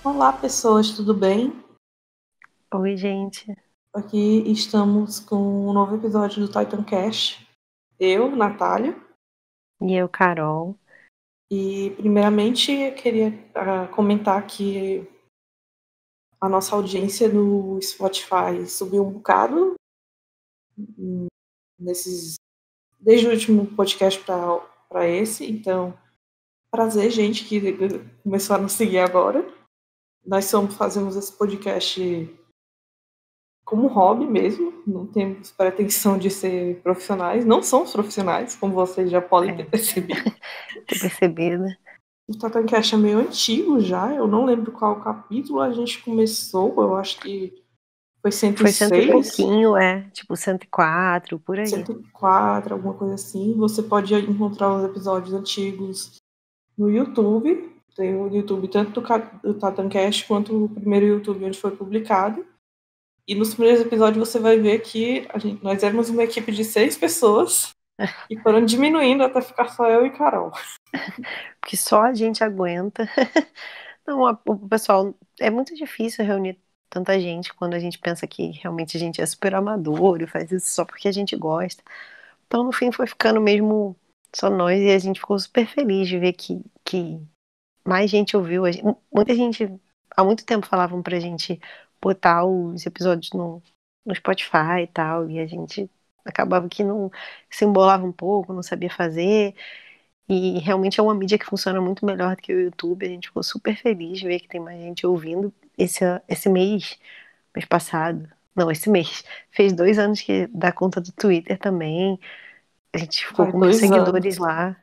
Olá, pessoas, tudo bem? Oi, gente. Aqui estamos com um novo episódio do Titan Cast. Eu, Natália, E eu, Carol. e primeiramente eu queria comentar que a nossa audiência no Spotify subiu um bocado nesses, desde o último podcast para esse, então prazer, gente, que começou a nos seguir agora. Fazemos esse podcast como hobby mesmo, não temos pretensão de ser profissionais, não somos profissionais, como vocês já podem ter percebido. Ter percebido. O Tatancast é meio antigo já, eu não lembro qual capítulo a gente começou, eu acho que foi Foi 100 e 106, pouquinho, tipo 104, por aí. 104, alguma coisa assim. Você pode encontrar os episódios antigos no YouTube, tem o YouTube tanto do Tatancast quanto o primeiro YouTube onde foi publicado. E nos primeiros episódios você vai ver que nós éramos uma equipe de 6 pessoas e foram diminuindo até ficar só eu e Carol. Porque só a gente aguenta. Não, o pessoal, é muito difícil reunir tanta gente quando a gente pensa que realmente a gente é super amador e faz isso só porque a gente gosta. Então, no fim, foi ficando mesmo só nós e a gente ficou super feliz de ver que mais gente ouviu. Muita gente, há muito tempo, falavam pra gente botar os episódios no Spotify e tal, e a gente acabava que não se embolava um pouco, não sabia fazer. E realmente é uma mídia que funciona muito melhor do que o YouTube. A gente ficou super feliz de ver que tem mais gente ouvindo. Esse mês passado, não, esse mês, fez 2 anos que dá conta do Twitter também. A gente ficou Faz com 1.000 seguidores 2 anos. lá.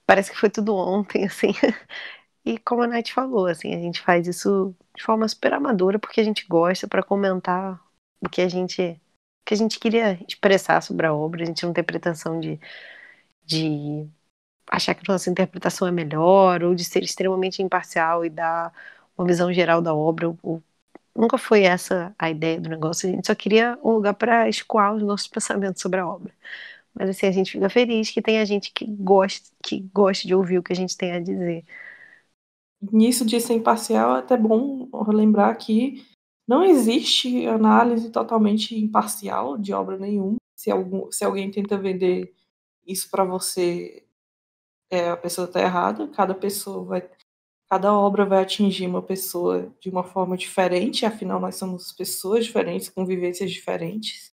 Parece que foi tudo ontem, assim. E como a Nath falou, assim, a gente faz isso de forma super amadora porque a gente gosta, para comentar o que a gente queria expressar sobre a obra. A gente não tem pretensão de achar que nossa interpretação é melhor ou de ser extremamente imparcial e dar uma visão geral da obra. Nunca foi essa a ideia do negócio. A gente só queria um lugar para escoar os nossos pensamentos sobre a obra. Mas assim, a gente fica feliz que tenha gente que goste de ouvir o que a gente tem a dizer. Nisso de ser imparcial, é até bom lembrar que não existe análise totalmente imparcial de obra nenhuma. Se alguém tenta vender isso para você, a pessoa está errada. Cada obra vai atingir uma pessoa de uma forma diferente, afinal nós somos pessoas diferentes, com vivências diferentes.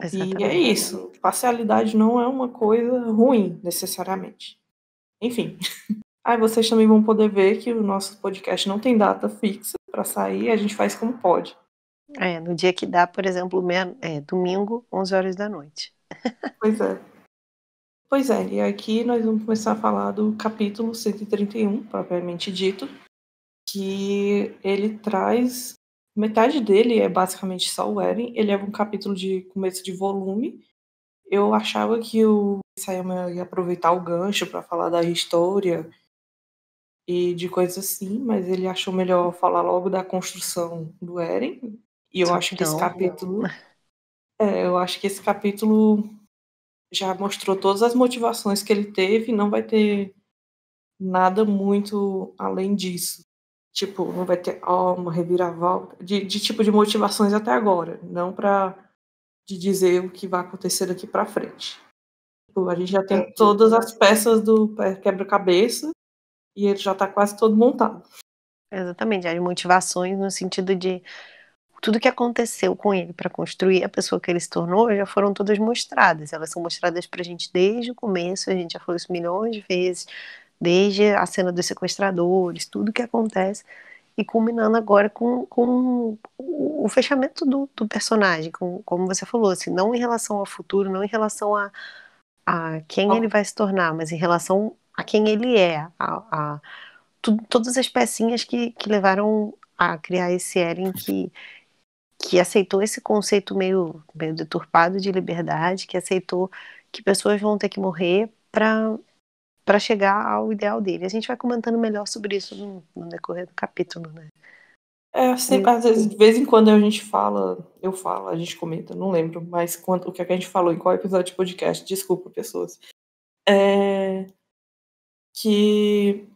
E é Exatamente. isso. Parcialidade não é uma coisa ruim, necessariamente. Enfim. Aí vocês também vão poder ver que o nosso podcast não tem data fixa para sair, a gente faz como pode. No dia que dá, por exemplo, domingo, 11 horas da noite. Pois é. Pois é, e aqui nós vamos começar a falar do capítulo 131, propriamente dito, que ele traz. Metade dele é basicamente só o Eren, ele é um capítulo de começo de volume. Eu achava que o Isayama ia aproveitar o gancho para falar da história e de coisas assim, mas ele achou melhor falar logo da construção do Eren. E eu acho que esse Rapidão. capítulo. Eu acho que esse capítulo já mostrou todas as motivações que ele teve, não vai ter nada muito além disso. Tipo, não vai ter uma reviravolta de tipo de motivações até agora, não para de dizer o que vai acontecer daqui para frente. Tipo, a gente já tem todas as peças do quebra-cabeça e ele já está quase todo montado. Exatamente, as motivações no sentido de tudo que aconteceu com ele para construir a pessoa que ele se tornou já foram todas mostradas. Elas são mostradas pra gente desde o começo, a gente já falou isso milhões de vezes, desde a cena dos sequestradores, tudo que acontece, e culminando agora com o fechamento do personagem, como você falou, assim, não em relação ao futuro, não em relação a quem ele vai se tornar, mas em relação a quem ele é, todas as pecinhas que levaram a criar esse Eren que aceitou esse conceito meio deturpado de liberdade, que aceitou que pessoas vão ter que morrer para chegar ao ideal dele. A gente vai comentando melhor sobre isso no decorrer do capítulo, né? Sempre, às vezes, de vez em quando a gente fala, eu falo, a gente comenta, não lembro, mas o que é que a gente falou em qual episódio de podcast, desculpa, pessoas. Que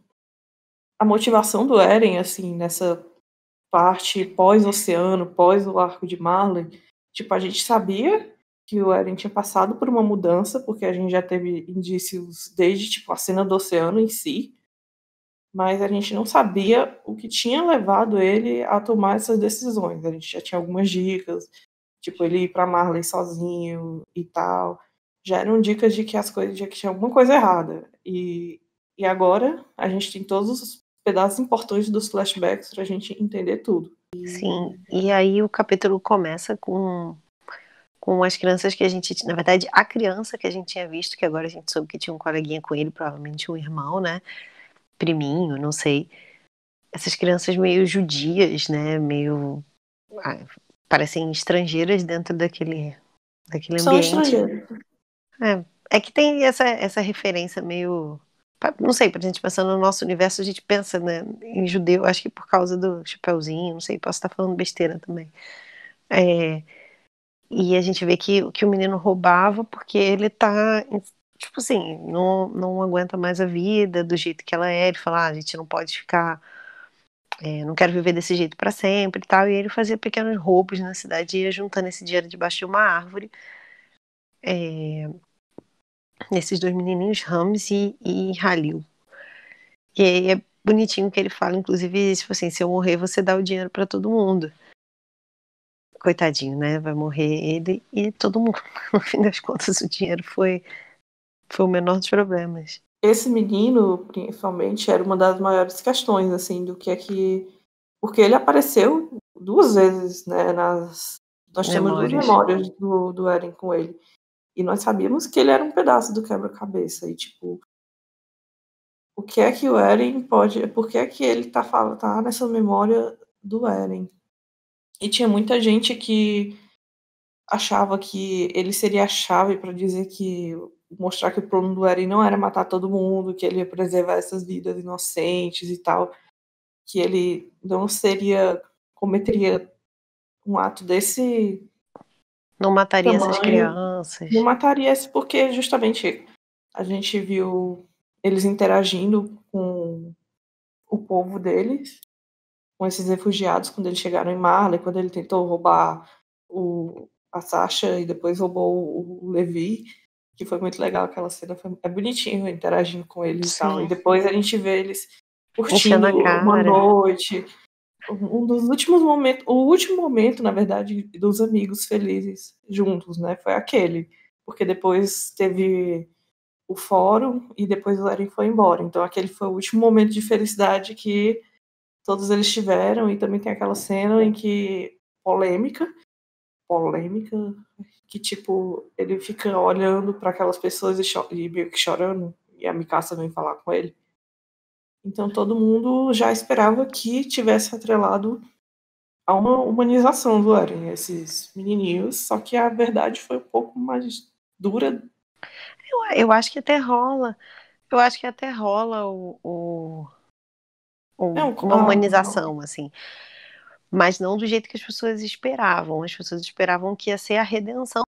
a motivação do Eren, assim, nessa parte pós-oceano, pós o arco de Marley, tipo, a gente sabia que o Eren tinha passado por uma mudança, porque a gente já teve indícios desde, tipo, a cena do oceano em si, mas a gente não sabia o que tinha levado ele a tomar essas decisões. A gente já tinha algumas dicas, tipo, ele ir pra Marley sozinho e tal. Já eram dicas de que as coisas, de que tinha alguma coisa errada. E agora a gente tem todos os pedaços importantes dos flashbacks pra gente entender tudo. Sim, e aí o capítulo começa com as crianças que a gente, na verdade, a criança que a gente tinha visto, que agora a gente soube que tinha um coleguinha com ele, provavelmente um irmão, né? Priminho, não sei. Essas crianças meio judias, né? Meio parecem estrangeiras dentro daquele São ambiente. estrangeiros. É que tem essa referência meio. Não sei, pra gente pensar no nosso universo, a gente pensa, né, em judeu, acho que por causa do chapeuzinho, não sei, posso estar falando besteira também. E a gente vê que o menino roubava porque ele tá, tipo assim, não aguenta mais a vida do jeito que ela é. Ele fala, a gente não pode ficar, não quero viver desse jeito pra sempre e tal. E ele fazia pequenos roubos na cidade e ia juntando esse dinheiro debaixo de uma árvore. Nesses dois menininhos, Rams e Halil. E aí é bonitinho que ele fala, inclusive, tipo assim, se eu morrer, você dá o dinheiro pra todo mundo. Coitadinho, né? Vai morrer ele e todo mundo. No fim das contas, o dinheiro foi o menor dos problemas. Esse menino, principalmente, era uma das maiores questões, assim, do que é que. Porque ele apareceu duas vezes, né? Nós temos duas Memórias. memórias do Eren com ele. E nós sabíamos que ele era um pedaço do quebra-cabeça. E, tipo, o que é que o Eren pode. Por que é que ele tá nessa memória do Eren? E tinha muita gente que achava que ele seria a chave para dizer que. Mostrar que o plano do Eren não era matar todo mundo, que ele ia preservar essas vidas inocentes e tal. Que ele não cometeria um ato desse Não mataria essas tamanho. Não crianças. mataria esse porque justamente a gente viu eles interagindo com o povo deles, com esses refugiados, quando eles chegaram em Marley, quando ele tentou roubar a Sasha e depois roubou o Levi, que foi muito legal aquela cena, é bonitinho interagindo com eles e tal. E Sim. depois a gente vê eles Enchendo curtindo a uma cara. noite, um dos últimos momentos, o último momento, na verdade, dos amigos felizes juntos, né? Foi aquele. Porque depois teve o fórum e depois o Eren foi embora. Então aquele foi o último momento de felicidade que todos eles tiveram. E também tem aquela cena em que polêmica, que tipo, ele fica olhando para aquelas pessoas e meio que chorando. E a Mikasa vem falar com ele. Então todo mundo já esperava que tivesse atrelado a uma humanização do Eren, esses menininhos, só que a verdade foi um pouco mais dura. Eu acho que até rola. Eu acho que até rola Não, uma humanização, assim. Mas não do jeito que as pessoas esperavam. As pessoas esperavam que ia ser a redenção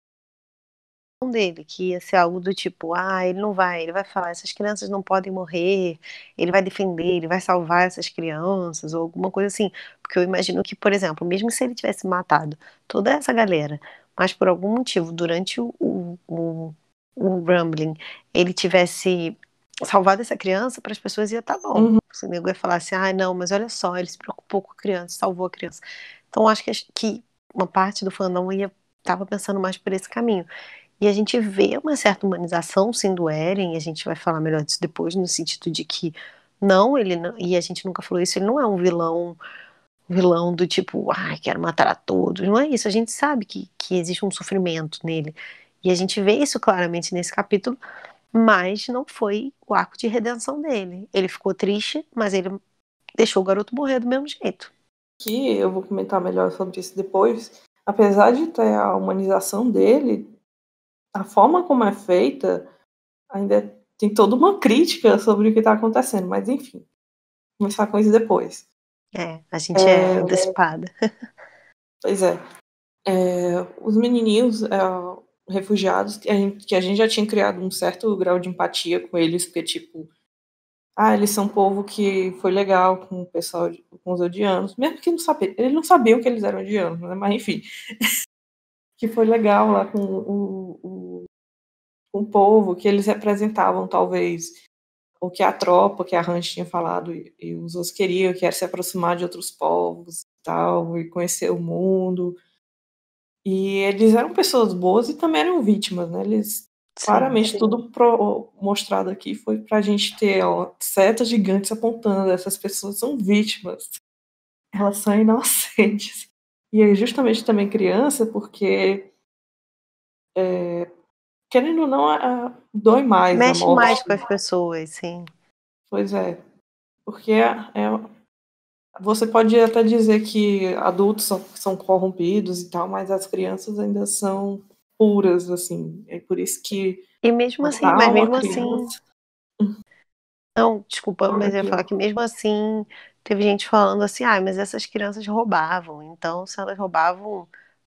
dele, que ia ser algo do tipo, ele vai falar, essas crianças não podem morrer, ele vai defender, ele vai salvar essas crianças, ou alguma coisa assim. Porque eu imagino que, por exemplo, mesmo se ele tivesse matado toda essa galera, mas por algum motivo, durante o Rumbling, ele tivesse salvado essa criança, para as pessoas ia estar bom. Uhum. Se o nego ia falar assim, não, mas olha só, ele se preocupou com a criança, salvou a criança. Então acho que uma parte do fandom estava pensando mais por esse caminho. E a gente vê uma certa humanização, sim, do Eren, e a gente vai falar melhor disso depois, no sentido de que não, ele não, e a gente nunca falou isso, ele não é um vilão do tipo, quero matar a todos. Não é isso, a gente sabe que existe um sofrimento nele. E a gente vê isso claramente nesse capítulo, mas não foi o arco de redenção dele. Ele ficou triste, mas ele deixou o garoto morrer do mesmo jeito. Que eu vou comentar melhor sobre isso depois. Apesar de ter a humanização dele, a forma como é feita ainda tem toda uma crítica sobre o que está acontecendo, mas enfim, vou começar com isso depois. A gente é antecipada. Pois é. Os menininhos refugiados, que a gente já tinha criado um certo grau de empatia com eles, porque, tipo, eles são um povo que foi legal com o pessoal, com os odianos, mesmo que ele não sabia que eles eram odianos, né? Mas enfim, que foi legal lá com o povo, que eles representavam talvez o que a tropa, que a Hans tinha falado e os outros queriam, que era se aproximar de outros povos e tal, e conhecer o mundo. E eles eram pessoas boas e também eram vítimas, né? Eles claramente tudo mostrado aqui foi pra gente ter, ó, setas gigantes apontando, essas pessoas são vítimas, elas são inocentes. E aí justamente também criança, porque querendo ou não, dói mais a Mexe mais morte. com as pessoas, sim. Pois é, porque você pode até dizer que adultos são corrompidos e tal, mas as crianças ainda são puras, assim. É por isso que E mesmo assim, matar mas uma mesmo assim. criança. Não, desculpa, Olha mas eu ia aqui, falar ó. que mesmo assim teve gente falando assim, mas essas crianças roubavam, então se elas roubavam,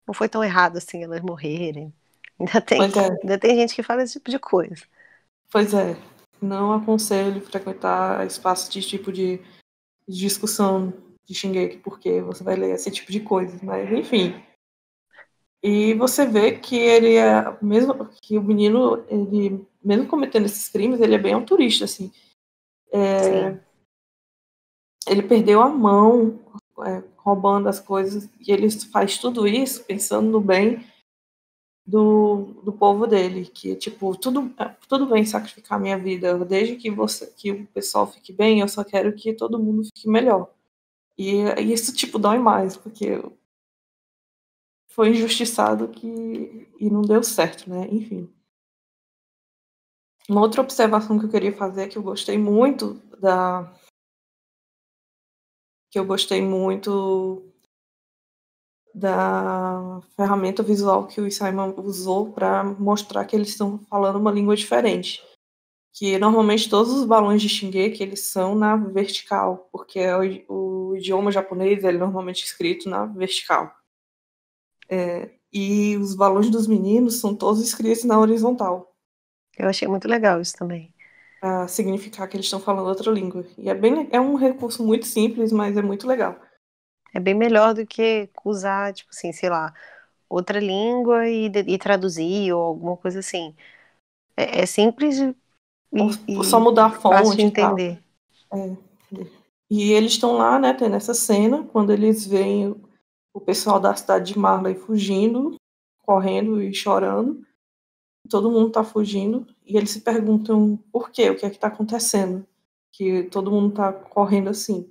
não foi tão errado assim elas morrerem. Ainda tem, Pois é, ainda tem gente que fala esse tipo de coisa. pois é. Não aconselho frequentar espaços de tipo de discussão de Shingeki, porque você vai ler esse tipo de coisa. Mas, enfim. E você vê que ele é, mesmo que o menino, ele, mesmo cometendo esses crimes, ele é bem autorista, assim. Sim. Ele perdeu a mão, roubando as coisas, e ele faz tudo isso pensando no bem do povo dele, que tipo, tudo bem sacrificar minha vida, desde que o pessoal fique bem, eu só quero que todo mundo fique melhor. E isso tipo dói mais, porque foi injustiçado e não deu certo, né? Enfim. Uma outra observação que eu queria fazer é que eu gostei muito da ferramenta visual que o Simon usou para mostrar que eles estão falando uma língua diferente. Que normalmente todos os balões de Shingeki eles são na vertical, porque o idioma japonês ele é normalmente escrito na vertical. E os balões dos meninos são todos escritos na horizontal, Eu achei muito legal isso também. para significar que eles estão falando outra língua. E é um recurso muito simples, mas é muito legal. É bem melhor do que usar, tipo assim, sei lá, outra língua e traduzir ou alguma coisa assim. É simples Ou só e mudar a fácil de fonte e tal. entender. É. E eles estão lá, né, tendo essa cena, quando eles veem o pessoal da cidade de Marley fugindo, correndo e chorando. Todo mundo tá fugindo e eles se perguntam por quê, o que é que tá acontecendo, que todo mundo tá correndo assim.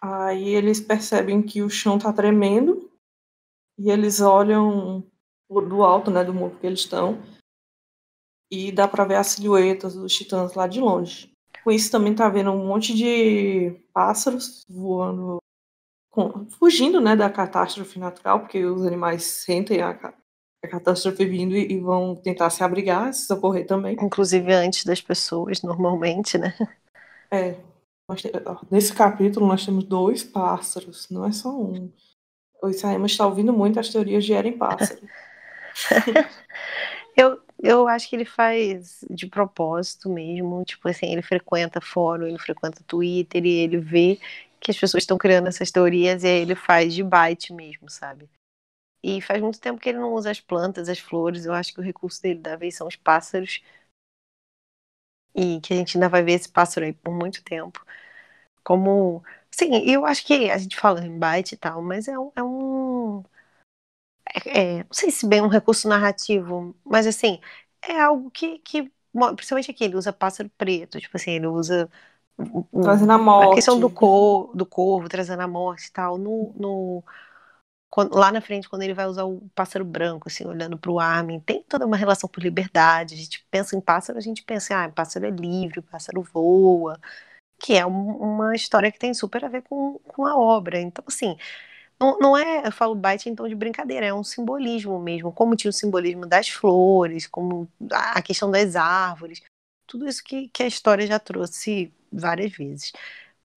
Aí eles percebem que o chão tá tremendo e eles olham do alto, né, do morro que eles estão e dá pra ver as silhuetas dos titãs lá de longe. Com isso também tá vendo um monte de pássaros voando, fugindo, né, da catástrofe natural, porque os animais sentem a catástrofe vindo e vão tentar se abrigar, se socorrer também. Inclusive antes das pessoas, normalmente, né? É, nesse capítulo nós temos 2 pássaros, não é só um. O Isaíma está ouvindo muito as teorias de Eren Pássaro. Eu acho que ele faz de propósito mesmo. Tipo assim, ele frequenta fórum, ele frequenta Twitter e ele vê que as pessoas estão criando essas teorias e aí ele faz de bite mesmo, sabe? E faz muito tempo que ele não usa as plantas, as flores. Eu acho que o recurso dele da vez são os pássaros. E que a gente ainda vai ver esse pássaro aí por muito tempo. Como. Sim, eu acho que a gente fala em bite e tal, mas não sei se bem um recurso narrativo, mas assim, é algo principalmente aqui, ele usa pássaro preto, tipo assim, ele usa Trazendo a a questão morte. do corvo trazendo a morte e tal, lá na frente, quando ele vai usar o pássaro branco, assim, olhando para o Armin, tem toda uma relação por liberdade, a gente pensa em pássaro, a gente pensa, pássaro é livre, o pássaro voa, que é uma história que tem super a ver com a obra, então assim, não é, eu falo bite em tom de brincadeira, é um simbolismo mesmo, como tinha o simbolismo das flores, como a questão das árvores, tudo isso que a história já trouxe várias vezes.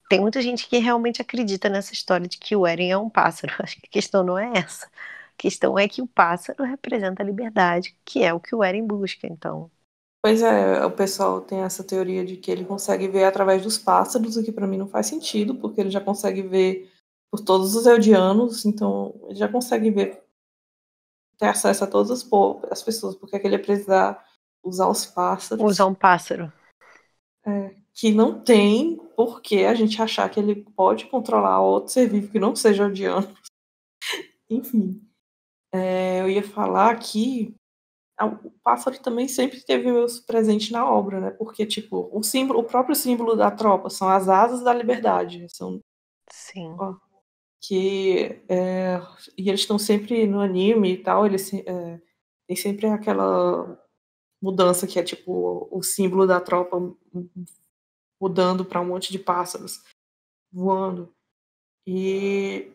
Tem muita gente que realmente acredita nessa história de que o Eren é um pássaro. Acho que a questão não é essa. A questão é que o pássaro representa a liberdade, que é o que o Eren busca. Então, Pois é, o pessoal tem essa teoria de que ele consegue ver através dos pássaros, o que para mim não faz sentido, porque ele já consegue ver por todos os eldianos, então ele já consegue ver, ter acesso a todas as pessoas, porque é que ele ia precisar usar os pássaros, Usar um pássaro. que não tem por que a gente achar que ele pode controlar outro ser vivo que não seja eldiano. Enfim, eu ia falar aqui. O pássaro também sempre esteve presente na obra, né? Porque, tipo, o próprio símbolo da tropa são as asas da liberdade. São, Sim. ó, que, e eles estão sempre no anime e tal, tem sempre aquela mudança que é, tipo, o símbolo da tropa mudando para um monte de pássaros voando. E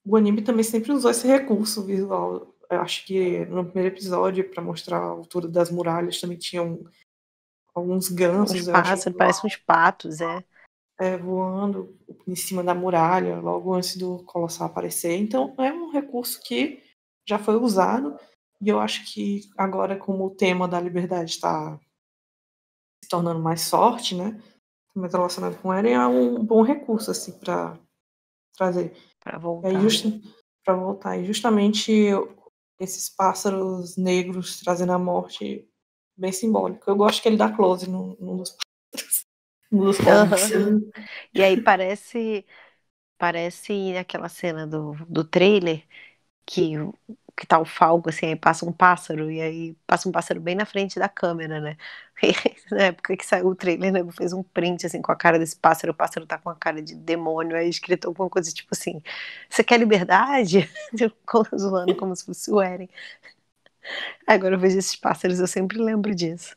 o anime também sempre usou esse recurso visual. Eu acho que no primeiro episódio, para mostrar a altura das muralhas, também tinham alguns Uns gansos, eu acho, pássaros, parecem uns patos, voando em cima da muralha, logo antes do Colossal aparecer. Então, é um recurso que já foi usado, e eu acho que agora, como o tema da liberdade está se tornando mais forte, né, mais relacionado com Eren, é um bom recurso, assim, para trazer. para E aí, voltar. para voltar. E justamente esses pássaros negros trazendo a morte, bem simbólico. Eu gosto que ele dá close num dos pássaros, num dos cómics. Uhum. E aí parece aquela cena do trailer que, que tá o Falco, assim, aí passa um pássaro, e aí passa um pássaro bem na frente da câmera, né? E na época que saiu o trailer, né, fez um print, assim, com a cara desse pássaro, o pássaro tá com a cara de demônio, aí escrito alguma coisa tipo assim, você quer liberdade? Zoando como se fosse o Eren. Agora eu vejo esses pássaros, eu sempre lembro disso.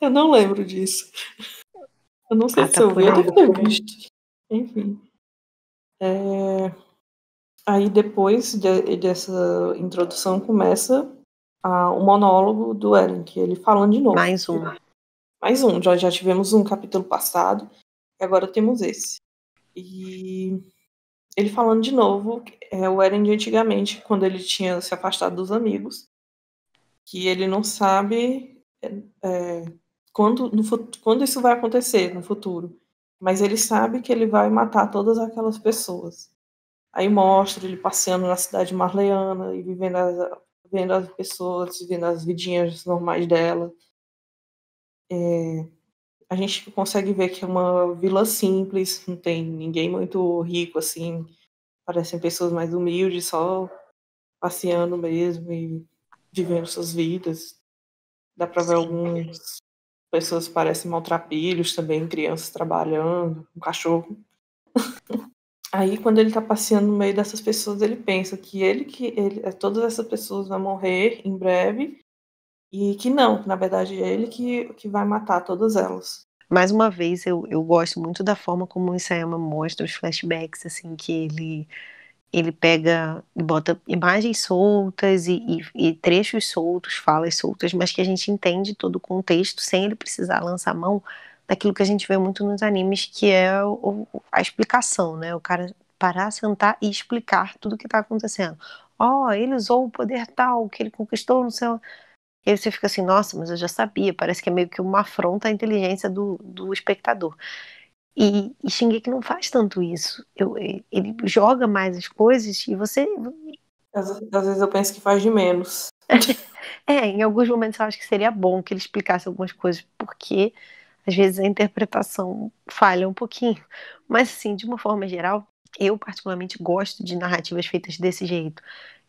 Eu não lembro disso. Eu não sei Ah, se tá eu vi, por eu aí. devo ter visto. Enfim. Aí depois dessa introdução começa o monólogo do Eren, que ele falando de novo. Mais um. Mais um, já tivemos um capítulo passado, e agora temos esse. E ele falando de novo, o Eren de antigamente, quando ele tinha se afastado dos amigos, que ele não sabe quando isso vai acontecer no futuro, mas ele sabe que ele vai matar todas aquelas pessoas. Aí mostra ele passeando na cidade marleana e vendo as pessoas, vivendo as vidinhas normais dela. A gente consegue ver que é uma vila simples, não tem ninguém muito rico assim, parecem pessoas mais humildes, só passeando mesmo e vivendo suas vidas. Dá para ver Sim. algumas pessoas que parecem maltrapilhos também, crianças trabalhando, um cachorro. Aí, quando ele tá passeando no meio dessas pessoas, ele pensa todas essas pessoas vão morrer em breve e que não, que na verdade é ele que vai matar todas elas. Mais uma vez, eu gosto muito da forma como o Isayama mostra os flashbacks, assim, que ele pega e bota imagens soltas e trechos soltos, falas soltas, mas que a gente entende todo o contexto sem ele precisar lançar mão daquilo que a gente vê muito nos animes, que é a explicação, né? O cara parar, sentar e explicar tudo o que está acontecendo. Ó, ele usou o poder tal, que ele conquistou no seu. E aí você fica assim, nossa, mas eu já sabia, parece que é meio que uma afronta à inteligência do espectador. E Shingeki não faz tanto isso. Ele joga mais as coisas e você. Às vezes eu penso que faz de menos. Em alguns momentos eu acho que seria bom que ele explicasse algumas coisas, porque às vezes a interpretação falha um pouquinho. Mas, assim, de uma forma geral, eu particularmente gosto de narrativas feitas desse jeito.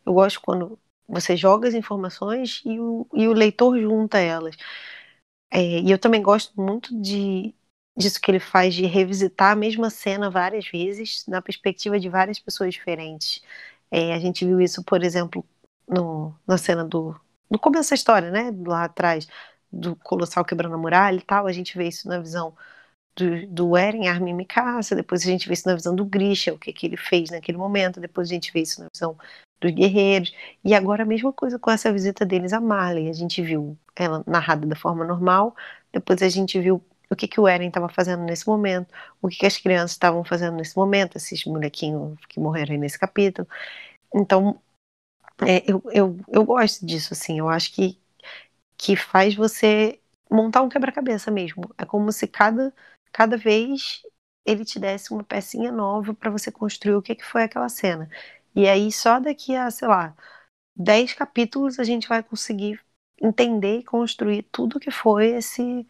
Eu gosto quando você joga as informações e o leitor junta elas. E eu também gosto muito disso que ele faz, de revisitar a mesma cena várias vezes, na perspectiva de várias pessoas diferentes. A gente viu isso, por exemplo, na cena no começo da história, né? Lá atrás, do Colossal quebrando a muralha e tal. A gente vê isso na visão do Eren, Armin e Mikasa. Depois a gente vê isso na visão do Grisha, o que ele fez naquele momento. Depois a gente vê isso na visão dos guerreiros. E agora a mesma coisa com essa visita deles a Marley. A gente viu ela narrada da forma normal. Depois a gente viu o que o Eren estava fazendo nesse momento, o que as crianças estavam fazendo nesse momento, esses molequinhos que morreram aí nesse capítulo. Então, eu gosto disso, assim, eu acho que faz você montar um quebra-cabeça mesmo. É como se cada vez ele te desse uma pecinha nova para você construir o que foi aquela cena. E aí, só daqui a, sei lá, 10 capítulos a gente vai conseguir entender e construir tudo que foi esse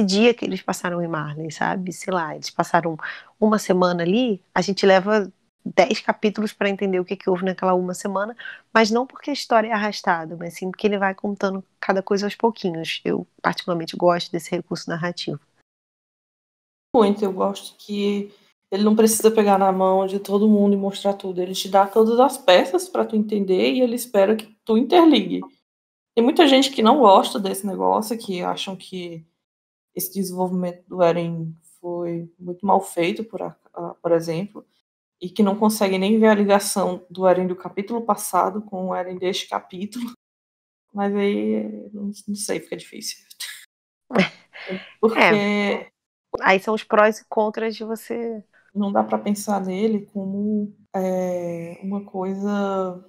dia que eles passaram em Marley, sabe? Sei lá, eles passaram uma semana ali, a gente leva 10 capítulos para entender o que houve naquela uma semana, mas não porque a história é arrastada, mas sim porque ele vai contando cada coisa aos pouquinhos. Eu particularmente gosto desse recurso narrativo. Muito, eu gosto que ele não precisa pegar na mão de todo mundo e mostrar tudo. Ele te dá todas as peças para tu entender e ele espera que tu interligue. Tem muita gente que não gosta desse negócio, que acham que esse desenvolvimento do Eren foi muito mal feito, por exemplo, e que não conseguem nem ver a ligação do Eren do capítulo passado com o Eren deste capítulo. Mas aí, não sei, fica difícil. Porque aí são os prós e contras de você... Não dá para pensar nele como uma coisa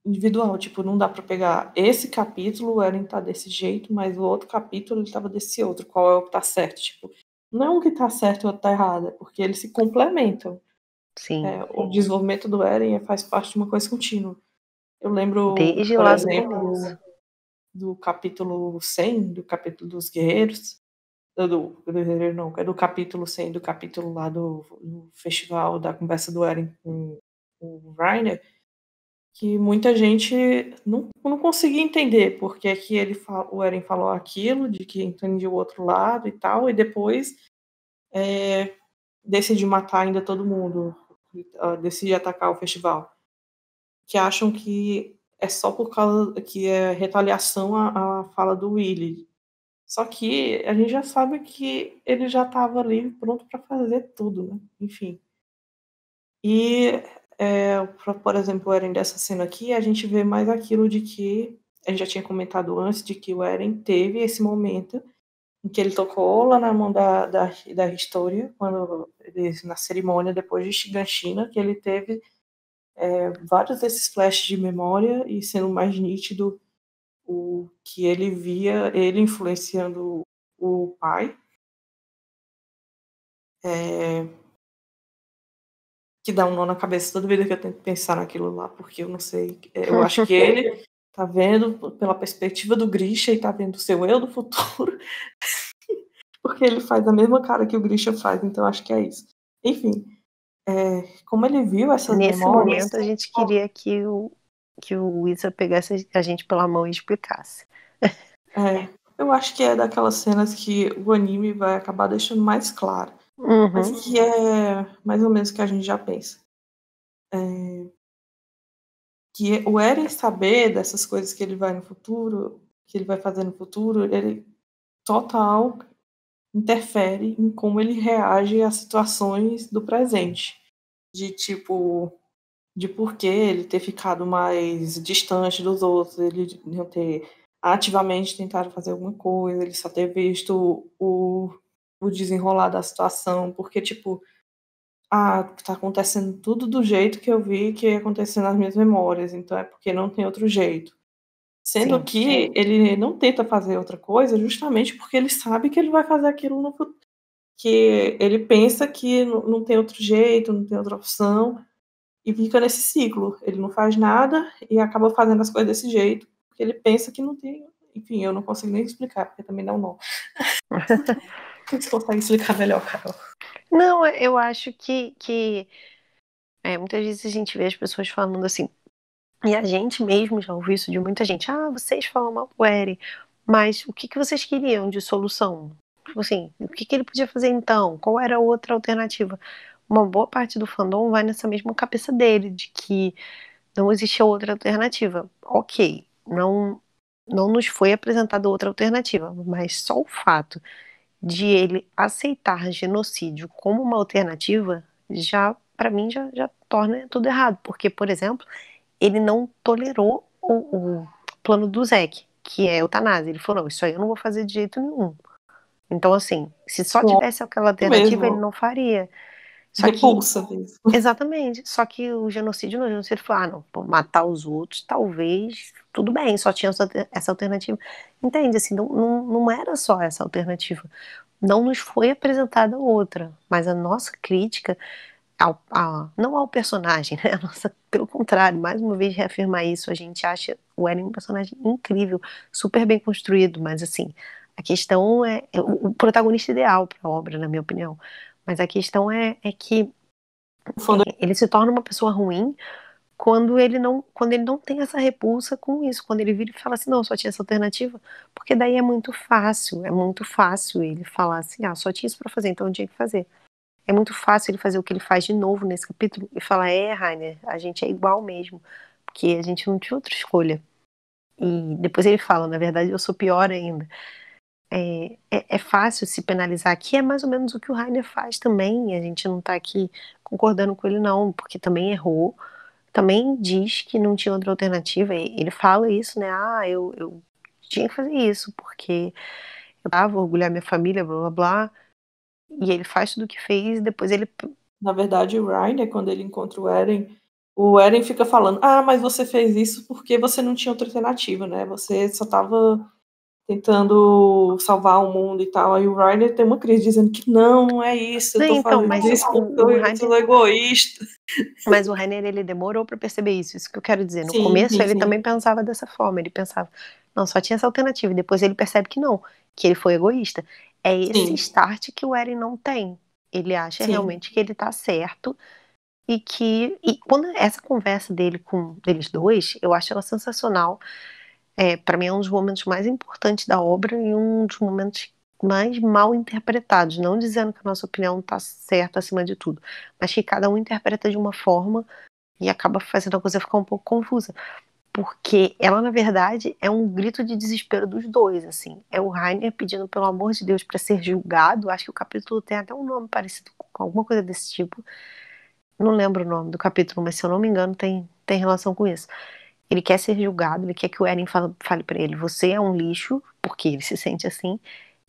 individual. Tipo, não dá para pegar esse capítulo, o Eren tá desse jeito, mas o outro capítulo ele tava desse outro. Qual é o que tá certo? Tipo, não é um que tá certo e o outro tá errado, é porque eles se complementam. Sim. O desenvolvimento do Eren faz parte de uma coisa contínua. Eu lembro, Desde por lá do exemplo, começo. do capítulo 100, do capítulo dos guerreiros, não, é do capítulo 100, do capítulo lá do festival da conversa do Eren com o Reiner, que muita gente não conseguia entender porque que o Eren falou aquilo, de que entendia o outro lado e tal, e depois decidiu matar ainda todo mundo, decidiu atacar o festival. Que acham que é só por causa que é retaliação à fala do Willy. Só que a gente já sabe que ele já estava ali pronto para fazer tudo, né? Enfim. E, por exemplo, o Eren dessa cena aqui, a gente vê mais aquilo de que a gente já tinha comentado antes, de que o Eren teve esse momento em que ele tocou lá na mão da Historia, quando na cerimônia depois de Shiganshina, que ele teve vários desses flashes de memória e sendo mais nítido o que ele via, ele influenciando o pai, que dá um nó na cabeça toda vez que eu tento pensar naquilo lá, porque eu não sei, eu acho que ele tá vendo pela perspectiva do Grisha e tá vendo o seu eu do futuro, porque ele faz a mesma cara que o Grisha faz, então acho que é isso. Enfim, como ele viu essas Nesse memórias... momento, a gente queria que o Isa pegasse a gente pela mão e explicasse. Eu acho que é daquelas cenas que o anime vai acabar deixando mais claro, mas que é mais ou menos o que a gente já pensa. Que o Eren saber dessas coisas que ele vai no futuro, que ele vai fazer no futuro, ele total interfere em como ele reage às situações do presente. De tipo, de por que ele ter ficado mais distante dos outros, ele não ter ativamente tentado fazer alguma coisa, ele só ter visto o desenrolar da situação, porque, tipo, tá acontecendo tudo do jeito que eu vi que ia acontecer nas minhas memórias, então é porque não tem outro jeito. Sendo que ele não tenta fazer outra coisa justamente porque ele sabe que ele vai fazer aquilo no futuro. Que ele pensa que não tem outro jeito, não tem outra opção, e fica nesse ciclo. Ele não faz nada e acaba fazendo as coisas desse jeito, porque ele pensa que não tem. Enfim, eu não consigo nem explicar, porque também dá um nó. Você consegue explicar melhor, Carol? Não, eu acho que muitas vezes a gente vê as pessoas falando assim, e a gente mesmo já ouviu isso de muita gente. Ah, vocês falam mal do Eren, mas o que vocês queriam de solução? Tipo assim, o que ele podia fazer então? Qual era a outra alternativa? Uma boa parte do fandom vai nessa mesma cabeça dele, de que não existia outra alternativa. Ok, não nos foi apresentada outra alternativa, mas só o fato de ele aceitar genocídio como uma alternativa, já, para mim, já torna tudo errado. Porque, por exemplo, ele não tolerou o plano do Zeke, que é eutanásia. Ele falou, não, isso aí eu não vou fazer de jeito nenhum. Então, assim, se só tivesse aquela alternativa, ele Mesmo. não faria. Só que, repulsa mesmo. exatamente, só que o genocídio não, o genocídio foi, não, pô, matar os outros, talvez, tudo bem, só tinha essa alternativa. Entende, assim, não era só essa alternativa. Não nos foi apresentada outra, mas a nossa crítica não ao personagem, né? Pelo contrário, mais uma vez reafirmar isso, a gente acha o Eren um personagem incrível, super bem construído, mas assim, a questão é o protagonista ideal para a obra, na minha opinião. Mas a questão é que ele se torna uma pessoa ruim quando ele não tem essa repulsa com isso, quando ele vira e fala assim, não, só tinha essa alternativa, porque daí é muito fácil ele falar assim, só tinha isso para fazer, então eu tinha que fazer. É muito fácil ele fazer o que ele faz de novo nesse capítulo e falar, Rainer, a gente é igual mesmo, porque a gente não tinha outra escolha. E depois ele fala, na verdade eu sou pior ainda. É fácil se penalizar aqui, é mais ou menos o que o Rainer faz também, a gente não tá aqui concordando com ele não, porque também errou, também diz que não tinha outra alternativa, ele fala isso, né, eu tinha que fazer isso, porque eu tava orgulhar minha família, blá blá blá, e ele faz tudo o que fez, depois ele... Na verdade, o Reiner, quando ele encontra o Eren fica falando, mas você fez isso porque você não tinha outra alternativa, né? Você só tava tentando salvar o mundo e tal. Aí o Reiner tem uma crise dizendo que não é isso, eu tô fazendo isso porque eu sou egoísta. Mas o Reiner, ele demorou para perceber isso que eu quero dizer. No sim, começo, ele sim. também pensava dessa forma, ele pensava, não, só tinha essa alternativa, e depois ele percebe que não, que ele foi egoísta. É esse start que o Eren não tem. Ele acha realmente que ele tá certo, e quando essa conversa deles dois, eu acho ela sensacional. Para mim é um dos momentos mais importantes da obra e um dos momentos mais mal interpretados, não dizendo que a nossa opinião está certa acima de tudo, mas que cada um interpreta de uma forma e acaba fazendo a coisa ficar um pouco confusa, porque ela na verdade é um grito de desespero dos dois, assim, é o Rainer pedindo pelo amor de Deus para ser julgado, acho que o capítulo tem até um nome parecido com alguma coisa desse tipo, não lembro o nome do capítulo, mas se eu não me engano tem relação com isso. Ele quer ser julgado, ele quer que o Eren fale pra ele, você é um lixo, porque ele se sente assim,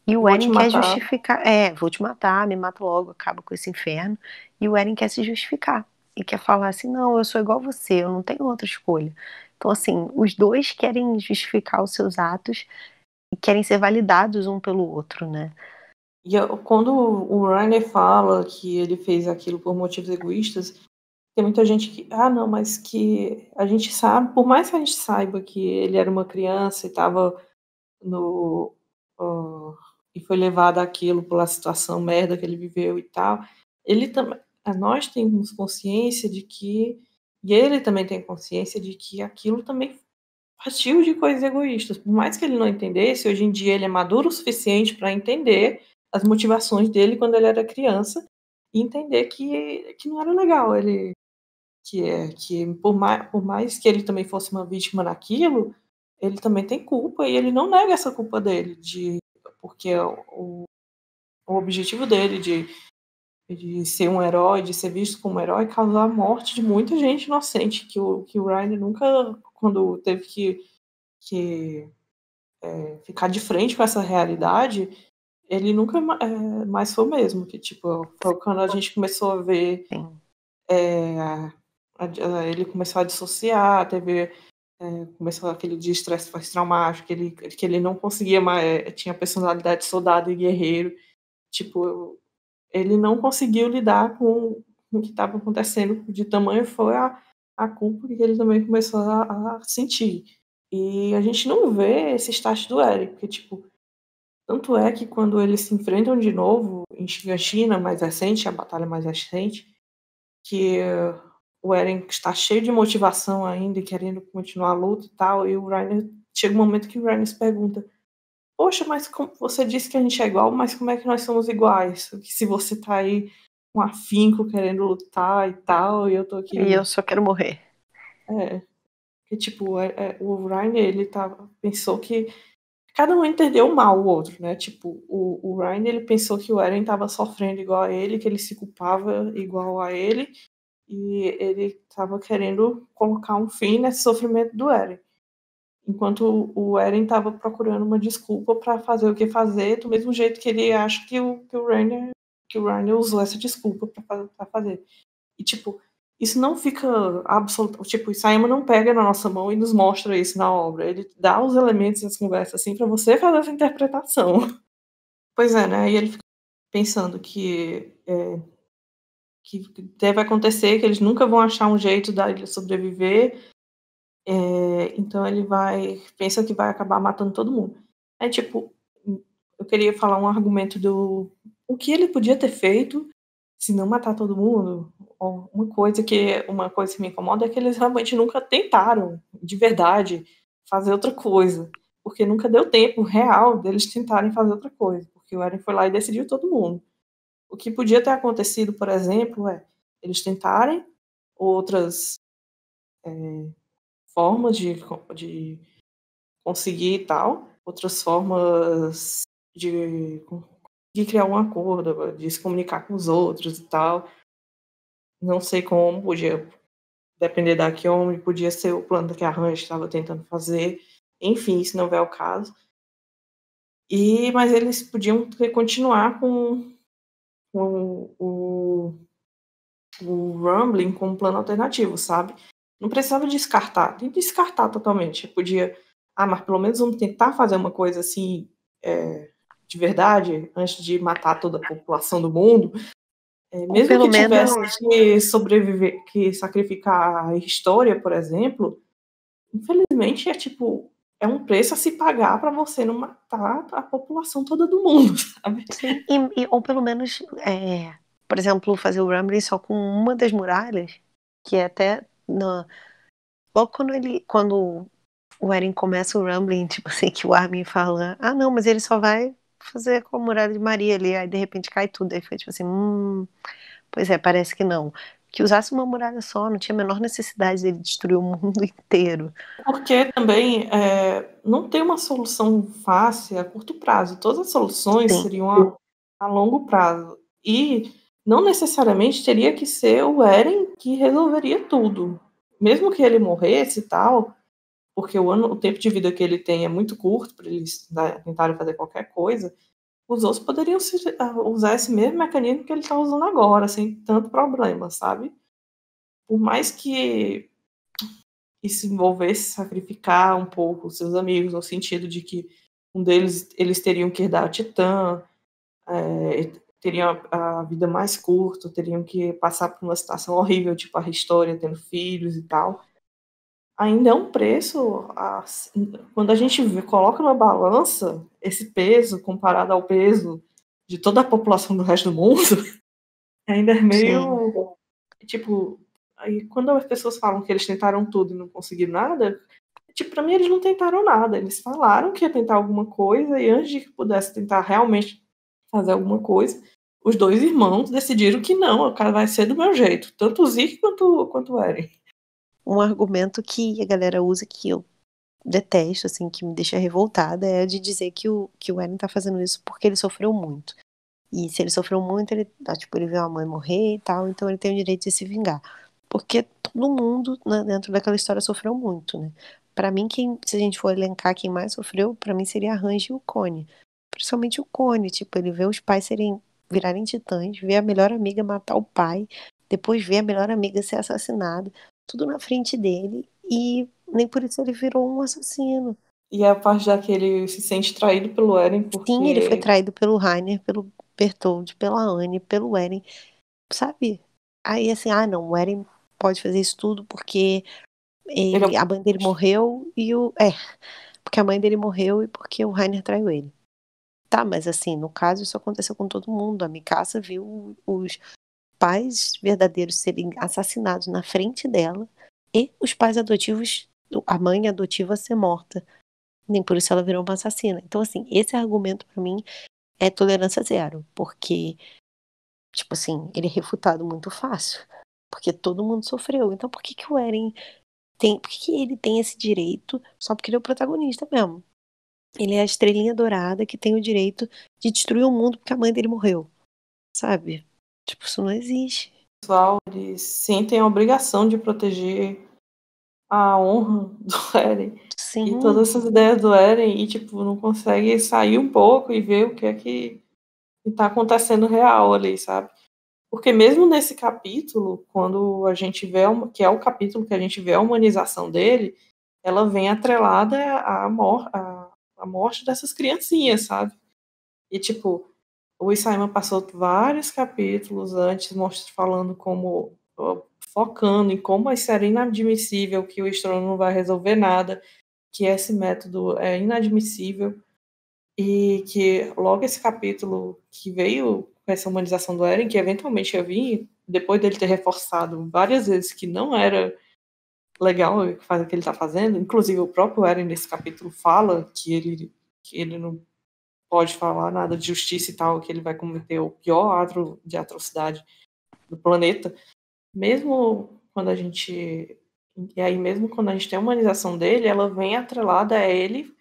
e o Eren quer justificar, vou te matar, me mata logo, acaba com esse inferno, e o Eren quer se justificar, e quer falar assim, não, eu sou igual a você, eu não tenho outra escolha. Então assim, os dois querem justificar os seus atos, e querem ser validados um pelo outro, né. E quando o Reiner fala que ele fez aquilo por motivos egoístas, tem muita gente que, não, mas que a gente sabe, por mais que a gente saiba que ele era uma criança e estava e foi levado àquilo pela situação merda que ele viveu e tal, ele também, nós temos consciência de que, e ele também tem consciência de que aquilo também partiu de coisas egoístas. Por mais que ele não entendesse, hoje em dia ele é maduro o suficiente para entender as motivações dele quando ele era criança e entender que não era legal ele que por mais que ele também fosse uma vítima naquilo, ele também tem culpa e ele não nega essa culpa dele, porque o objetivo dele de ser um herói, de ser visto como um herói, causou a morte de muita gente inocente, que o Ryan nunca, quando teve que ficar de frente com essa realidade, ele nunca mais foi o mesmo, que tipo, foi quando a gente começou a ver ele começou a dissociar, começou aquele de estresse pós-traumático, que ele não conseguia mais, tinha personalidade de soldado e guerreiro, tipo, ele não conseguiu lidar com o que estava acontecendo, de tamanho foi a culpa que ele também começou a sentir. E a gente não vê esse start do Eric, porque, tipo, tanto é que quando eles se enfrentam de novo em China mais recente, a batalha mais recente, que o Eren está cheio de motivação ainda e querendo continuar a luta e tal, e o Reiner, chega um momento que o Reiner se pergunta: poxa, mas você disse que a gente é igual, mas como é que nós somos iguais? Que se você tá aí com afinco querendo lutar e tal, e eu tô aqui. E eu só quero morrer. Que tipo, o Reiner, ele pensou que cada um entendeu mal o outro, né? Tipo, o Reiner, ele pensou que o Eren tava sofrendo igual a ele, que ele se culpava igual a ele, e ele estava querendo colocar um fim nesse sofrimento do Eren. Enquanto o Eren estava procurando uma desculpa para fazer o que fazer, do mesmo jeito que ele acha que o Reiner que o Ryan usou essa desculpa pra fazer. E, tipo, isso não fica absoluto. Tipo, o Isayama não pega na nossa mão e nos mostra isso na obra. Ele dá os elementos das conversas assim pra você fazer essa interpretação. Pois é, né? E ele fica pensando que deve acontecer, que eles nunca vão achar um jeito da ilha sobreviver. Então ele pensa que vai acabar matando todo mundo. É tipo, eu queria falar um argumento do o que ele podia ter feito se não matar todo mundo. Uma coisa que me incomoda é que eles realmente nunca tentaram, de verdade, fazer outra coisa. Porque nunca deu tempo real deles tentarem fazer outra coisa. Porque o Eren foi lá e decidiu todo mundo. O que podia ter acontecido, por exemplo, é eles tentarem outras formas de conseguir e tal, outras formas de criar um acordo, de se comunicar com os outros e tal. Não sei como, podia depender da Kyomi, podia ser o plano que a Range estava tentando fazer. Enfim, se não vier o caso. Mas eles podiam continuar com o Rumbling como plano alternativo, sabe? Não precisava descartar, nem descartar totalmente. Podia, mas pelo menos vamos tentar fazer uma coisa assim, de verdade, antes de matar toda a população do mundo. Ou Mesmo pelo que tivesse menos, que sobreviver, que sacrificar a história, por exemplo, infelizmente é um preço a se pagar para você não matar a população toda do mundo, sabe? sim, ou pelo menos, por exemplo, fazer o Rumbling só com uma das muralhas, que é até logo quando o Eren começa o Rumbling, tipo assim, que o Armin fala, não, mas ele só vai fazer com a muralha de Maria ali, aí de repente cai tudo, aí foi tipo assim, pois é, parece que não. Que usasse uma muralha só, não tinha a menor necessidade dele destruir o mundo inteiro. Porque também não tem uma solução fácil a curto prazo. Todas as soluções Sim. seriam a longo prazo. E não necessariamente teria que ser o Eren que resolveria tudo. Mesmo que ele morresse e tal, porque o tempo de vida que ele tem é muito curto para eles tentarem fazer qualquer coisa, os outros poderiam usar esse mesmo mecanismo que ele está usando agora, sem tanto problema, sabe? Por mais que isso envolvesse sacrificar um pouco os seus amigos, no sentido de que eles teriam que herdar a Titã, teriam a vida mais curta, teriam que passar por uma situação horrível, tipo a Historia tendo filhos e tal. Ainda é um preço, quando a gente coloca na balança esse peso comparado ao peso de toda a população do resto do mundo, ainda é meio, tipo, aí quando as pessoas falam que eles tentaram tudo e não conseguiram nada, tipo, pra mim eles não tentaram nada, eles falaram que ia tentar alguma coisa e antes de que pudesse tentar realmente fazer alguma coisa, os dois irmãos decidiram que não, o cara vai ser do meu jeito, tanto o Zeke quanto o Eren. Um argumento que a galera usa que eu detesto, assim, que me deixa revoltada, é de dizer que o Eren tá fazendo isso porque ele sofreu muito. E se ele sofreu muito, ele viu a mãe morrer e tal, então ele tem o direito de se vingar. Porque todo mundo, né, dentro daquela história sofreu muito, né? Pra mim, se a gente for elencar quem mais sofreu, pra mim seria a Range e o Cone. Principalmente o Cone, tipo, ele vê os pais virarem titãs, vê a melhor amiga matar o pai, depois vê a melhor amiga ser assassinada, tudo na frente dele, e nem por isso ele virou um assassino. E é a parte já que ele se sente traído pelo Eren, Sim, ele foi porque traído pelo Rainer, pelo Bertold, pela Anne, pelo Eren, sabe? Aí assim, não, o Eren pode fazer isso tudo porque ele é a mãe dele morreu porque a mãe dele morreu e porque o Rainer traiu ele. Tá, mas assim, no caso isso aconteceu com todo mundo. A Mikasa viu os pais verdadeiros serem assassinados na frente dela e os pais adotivos, a mãe adotiva ser morta. Nem por isso ela virou uma assassina. Então assim, esse argumento pra mim é tolerância zero, porque tipo assim, ele é refutado muito fácil, porque todo mundo sofreu. Então por que que o Eren por que que ele tem esse direito só porque ele é o protagonista mesmo? Ele é a estrelinha dourada que tem o direito de destruir o mundo porque a mãe dele morreu, sabe? Tipo, isso não existe. pessoal, eles sentem a obrigação de proteger a honra do Eren. E Sim, todas essas ideias do Eren, e tipo, não consegue sair um pouco e ver o que é que que tá acontecendo real ali, sabe? Porque mesmo nesse capítulo, quando a gente vê, que é o capítulo que a gente vê a humanização dele, ela vem atrelada à morte dessas criancinhas, sabe? E, tipo, o Isayama passou vários capítulos antes falando como, focando em como isso era inadmissível, que o Strong não vai resolver nada, que esse método é inadmissível, e que logo esse capítulo que veio com essa humanização do Eren, que eventualmente ia vir, depois dele ter reforçado várias vezes que não era legal o que ele está fazendo, inclusive o próprio Eren nesse capítulo fala que ele não pode falar nada de justiça e tal, que ele vai cometer o pior ato de atrocidade do planeta, mesmo quando a gente... E aí mesmo quando a gente tem a humanização dele, ela vem atrelada a ele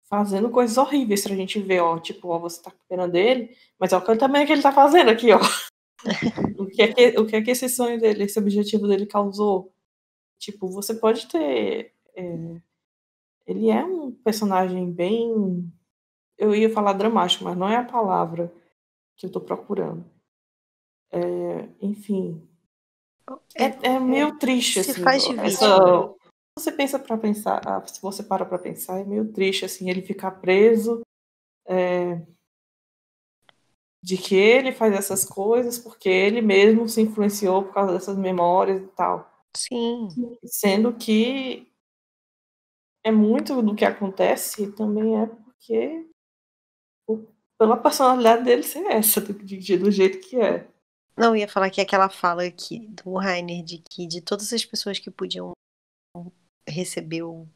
fazendo coisas horríveis pra gente ver, ó, tipo, ó, você tá com pena dele, mas olha também o que ele tá fazendo aqui, ó. O que é que esse sonho dele, esse objetivo dele causou? Tipo, você pode ter... ele é um personagem bem... Eu ia falar dramático, mas não é a palavra que eu tô procurando. Enfim, é meio triste, Se assim, faz de vítima. você pensa para pensar, se você para pensar, é meio triste, assim, ele ficar preso, de que ele faz essas coisas porque ele mesmo se influenciou por causa dessas memórias e tal. Sim. Sendo que é muito do que acontece também é porque pela personalidade dele ser essa, do jeito que é. Não, ia falar que aquela fala aqui do Rainer de que de todas as pessoas que podiam receber o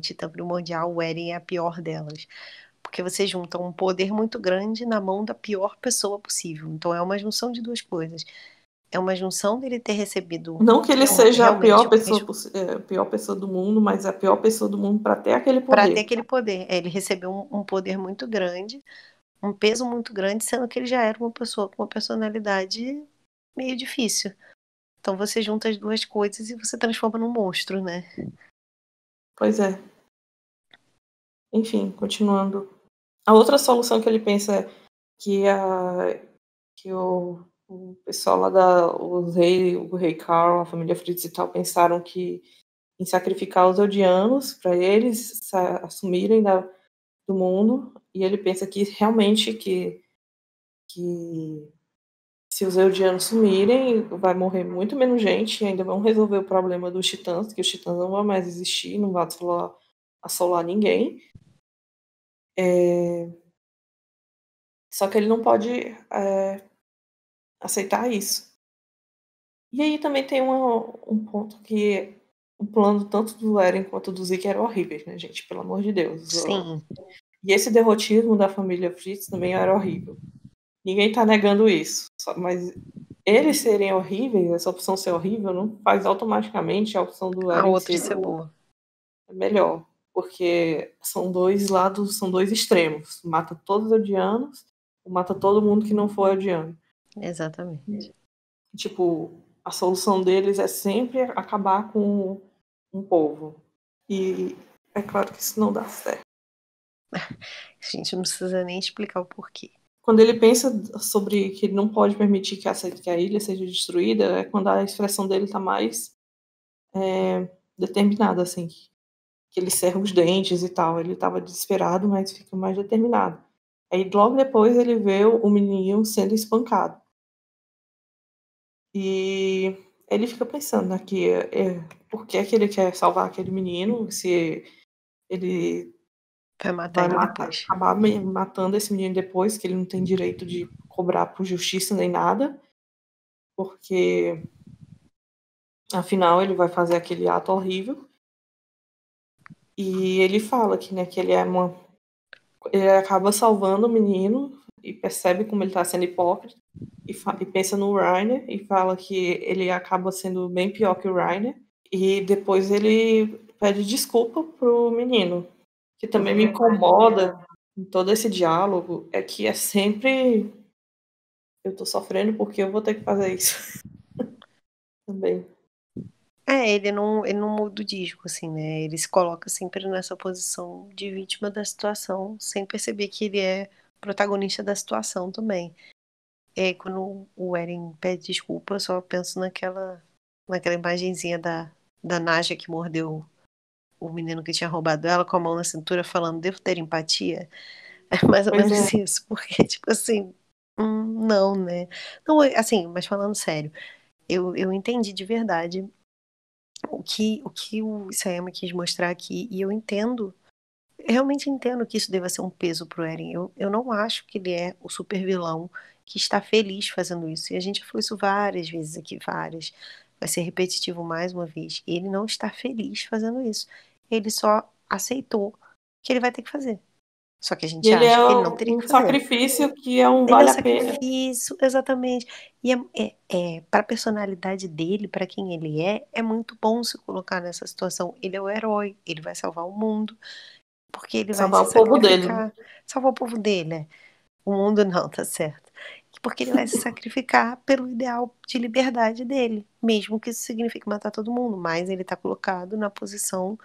Titã Primordial, o Eren é a pior delas. Porque você junta um poder muito grande na mão da pior pessoa possível. Então é uma junção de duas coisas. É uma junção dele ter recebido Não que ele seja a realmente pior pessoa do mundo, mas a pior pessoa do mundo para ter aquele para ter poder. aquele poder. Ele recebeu um poder muito grande, um peso muito grande, sendo que ele já era uma pessoa com uma personalidade meio difícil. Então você junta as duas coisas e você transforma num monstro, né? Pois é. Enfim, continuando. A outra solução que ele pensa é que o pessoal lá o rei Carl, a família Fritz e tal, pensaram que em sacrificar os Eldianos para eles assumirem do mundo, e ele pensa que realmente que se os Eldianos sumirem, vai morrer muito menos gente, e ainda vão resolver o problema dos Titãs, que os Titãs não vão mais existir, não vai assolar ninguém. Só que ele não pode aceitar isso. E aí também tem um ponto que o plano tanto do Eren quanto do Zeke era horríveis, né, gente? Pelo amor de Deus. Sim. E esse derrotismo da família Fritz também era horrível. Ninguém tá negando isso. Mas eles serem horríveis, essa opção ser horrível, não faz automaticamente a opção do A Eren outra ser ser boa. melhor. Porque são dois lados, são dois extremos. Mata todos os Eldianos, ou mata todo mundo que não for Eldiano. Exatamente. Tipo, a solução deles é sempre acabar com um povo. E é claro que isso não dá certo. A gente não precisa nem explicar o porquê. Quando ele pensa sobre que ele não pode permitir que a ilha seja destruída, é quando a expressão dele está mais determinada, assim. Que ele cerra os dentes e tal. Ele estava desesperado, mas fica mais determinado. Aí logo depois ele vê o menininho sendo espancado. E ele fica pensando aqui, por que que ele quer salvar aquele menino, se ele Vai matar ele depois. acabar matando esse menino depois, que ele não tem direito de cobrar por justiça nem nada, porque afinal ele vai fazer aquele ato horrível. E ele fala que, né, que ele acaba salvando o menino e percebe como ele está sendo hipócrita e pensa no Reiner e fala que ele acaba sendo bem pior que o Reiner, e depois ele pede desculpa pro menino. Que também me incomoda em todo esse diálogo é que é sempre eu tô sofrendo porque eu vou ter que fazer isso também. Ele não muda o disco, assim, né? Ele se coloca sempre nessa posição de vítima da situação, sem perceber que ele é protagonista da situação também. E aí, quando o Eren pede desculpa, eu só penso naquela imagenzinha da Naja que mordeu o menino que tinha roubado ela com a mão na cintura, falando, devo ter empatia? É mais ou Pois menos é. isso, porque, tipo assim, não, né? Não, assim, mas falando sério, eu entendi de verdade o Isayama quis mostrar aqui, e eu realmente entendo que isso deva ser um peso pro Eren. Eu não acho que ele é o super vilão que está feliz fazendo isso. E a gente já falou isso várias vezes aqui, várias. Vai ser repetitivo mais uma vez. Ele não está feliz fazendo isso. Ele só aceitou que ele vai ter que fazer. Só que a E gente ele acha é que ele não teria um que fazer. sacrifício que é um Ele é o vale a pena. sacrifício, exatamente. E para a personalidade dele, para quem ele é muito bom se colocar nessa situação. Ele é o herói, ele vai salvar o mundo, porque ele vai Salvar se o povo dele, né? sacrificar. Salvar o povo dele, é. O mundo não, tá certo. Porque ele vai se sacrificar pelo ideal de liberdade dele, mesmo que isso signifique matar todo mundo. Mas ele tá colocado na posição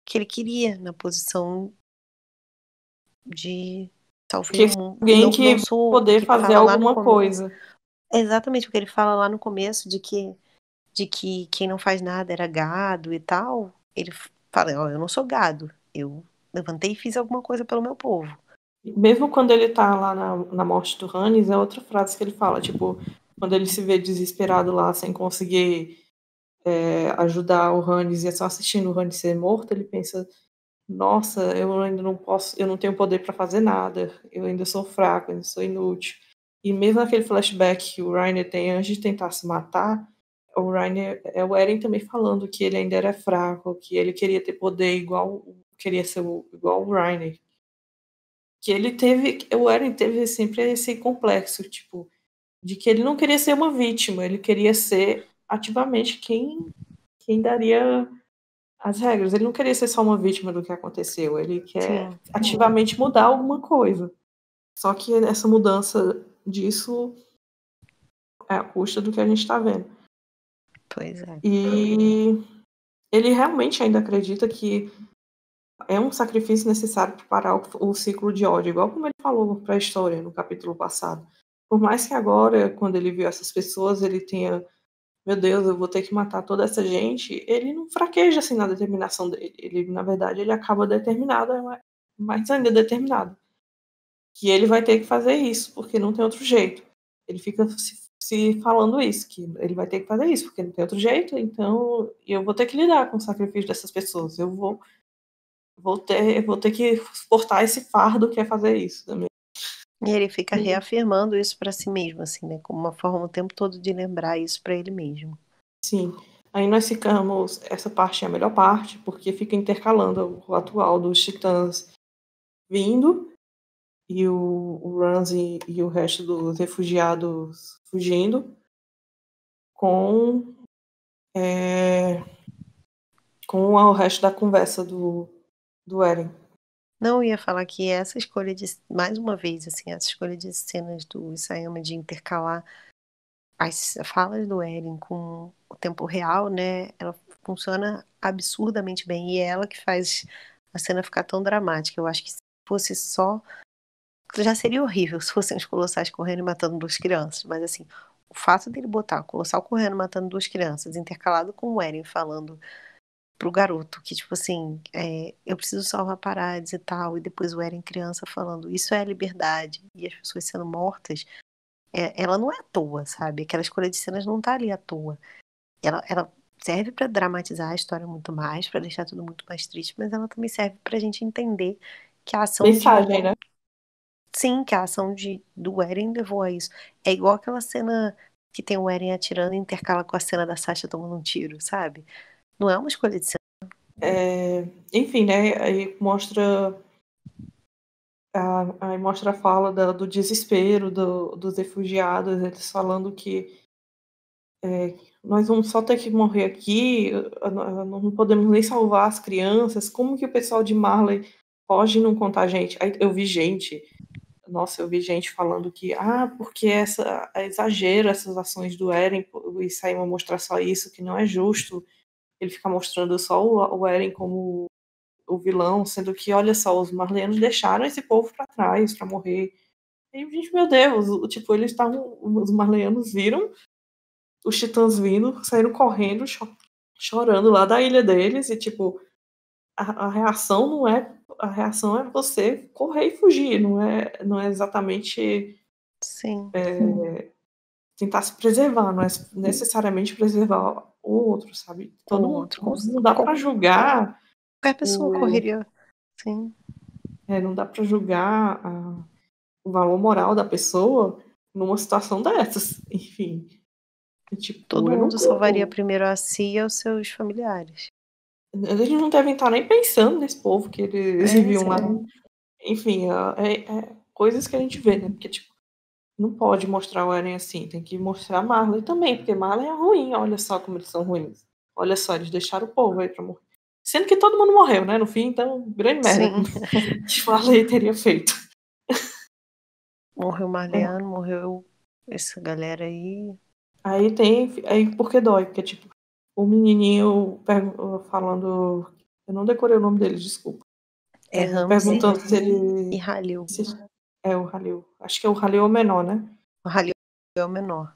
que ele queria, na posição de salvar Que o mundo. alguém Não que sou o poder que ele fazer fala lá no alguma começo. coisa. Exatamente o que ele fala lá no começo de que quem não faz nada era gado e tal. Ele fala, ó, eu não sou gado. Eu levantei e fiz alguma coisa pelo meu povo. Mesmo quando ele tá lá na morte do Hannes, é outra frase que ele fala, tipo, quando ele se vê desesperado lá, sem conseguir ajudar o Hannes e é só assistindo o Hannes ser morto, ele pensa, nossa, eu ainda não posso, eu não tenho poder para fazer nada, eu ainda sou fraco, eu ainda sou inútil. E mesmo aquele flashback que o Reiner tem antes de tentar se matar, o Reiner, é o Eren também falando que ele ainda era fraco, que ele queria ter poder igual, queria ser igual o Reiner. Que ele teve, o Eren teve sempre esse complexo, tipo, de que ele não queria ser uma vítima, ele queria ser ativamente quem daria as regras. Ele não queria ser só uma vítima do que aconteceu, ele quer Sim, ativamente mudar alguma coisa. Só que essa mudança disso é a custa do que a gente está vendo. pois é. E ele realmente ainda acredita que é um sacrifício necessário para parar o ciclo de ódio, igual como ele falou para a história no capítulo passado. Por mais que agora, quando ele viu essas pessoas, ele tenha, meu Deus, eu vou ter que matar toda essa gente, ele não fraqueja assim na determinação dele. Ele, na verdade, ele acaba determinado, mais ainda determinado, que ele vai ter que fazer isso, porque não tem outro jeito. Ele fica se falando isso, que ele vai ter que fazer isso, porque não tem outro jeito, então eu vou ter que lidar com o sacrifício dessas pessoas. Eu vou ter que suportar esse fardo que é fazer isso também. E ele fica reafirmando isso pra si mesmo, assim, né? Como uma forma o tempo todo de lembrar isso pra ele mesmo. Sim. Aí nós ficamos. Essa parte é a melhor parte, porque fica intercalando o atual dos Titãs vindo e o Ramsay e o resto dos refugiados fugindo com, é, com o resto da conversa do Eren. Não ia falar que essa escolha de, mais uma vez, assim, essa escolha de cenas do Isayama de intercalar as falas do Eren com o tempo real, né? Ela funciona absurdamente bem e é ela que faz a cena ficar tão dramática. Eu acho que se fosse só, já seria horrível se fossem os colossais correndo e matando duas crianças, mas assim, o fato dele botar o colossal correndo matando duas crianças, intercalado com o Eren falando pro garoto que, tipo assim, eu preciso salvar Parades e tal, e depois o Eren criança falando, isso é liberdade, e as pessoas sendo mortas, ela não é à toa, sabe? Aquela escolha de cenas não tá ali à toa. Ela serve pra dramatizar a história muito mais, pra deixar tudo muito mais triste, mas ela também serve pra gente entender que a ação Mensagem, né? sim, que a ação do Eren levou a isso. É igual aquela cena que tem o Eren atirando e intercala com a cena da Sasha tomando um tiro, sabe? Não é uma escolha de cena. Enfim, né? Aí mostra aí mostra a fala do desespero dos refugiados, eles falando que nós vamos só ter que morrer aqui, não podemos nem salvar as crianças, como que o pessoal de Marley pode não contar a gente? Aí eu vi gente, nossa, eu vi gente falando que, porque é exagero essas ações do Eren, e saiu a mostrar só isso, que não é justo ele ficar mostrando só o Eren como o vilão, sendo que, olha só, os marleyanos deixaram esse povo para trás, para morrer. E, gente, meu Deus, tipo, eles estavam, os marleyanos viram os titãs vindo, saíram correndo, chorando lá da ilha deles, e tipo, a reação não é, a reação é você correr e fugir, não é exatamente Sim. tentar se preservar, não é necessariamente preservar o outro, sabe? O Todo mundo, outro. não dá para julgar Qualquer pessoa o, correria. Sim. não dá para julgar o valor moral da pessoa numa situação dessas, enfim. E, tipo, Todo eu não mundo salvaria tô. primeiro a si e aos seus familiares. Eles não devem estar nem pensando nesse povo que eles viviam lá. Sim. Enfim, é coisas que a gente vê, né? Porque, tipo, não pode mostrar o Eren assim, tem que mostrar a Marley também, porque Marley é ruim, olha só como eles são ruins. Olha só, eles deixaram o povo aí pra morrer. Sendo que todo mundo morreu, né? No fim, então, grande merda Sim. que Marley teria feito. Morreu É. Marleano, morreu essa galera aí. Aí tem. Aí porque dói, porque, tipo, o menininho falando. Eu não decorei o nome dele, desculpa. É Ramsey Perguntando se e ele. Halil. É o Halil. Acho que é o Halil o menor, né? O Halil é o menor.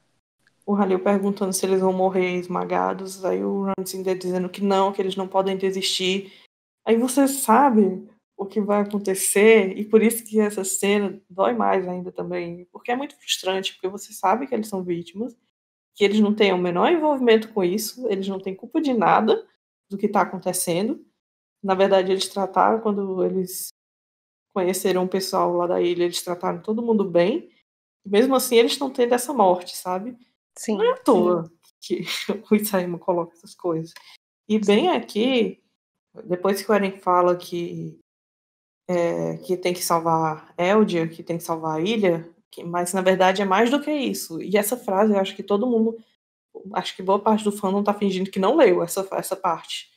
O Halil perguntando se eles vão morrer esmagados. Aí o Ramsay dizendo que não, que eles não podem desistir. Aí você sabe o que vai acontecer, e por isso que essa cena dói mais ainda também. Porque é muito frustrante, porque você sabe que eles são vítimas, que eles não têm o menor envolvimento com isso, eles não têm culpa de nada do que está acontecendo. Na verdade, eles trataram, quando eles conheceram o pessoal lá da ilha, eles trataram todo mundo bem. E mesmo assim, eles estão tendo essa morte, sabe? Não é Sim. à toa que o Isaíma coloca essas coisas. E bem aqui, depois que o Eren fala que tem que salvar Eldia, que tem que salvar a ilha, mas na verdade é mais do que isso. E essa frase, eu acho que todo mundo, acho que boa parte do fandom tá fingindo que não leu essa parte.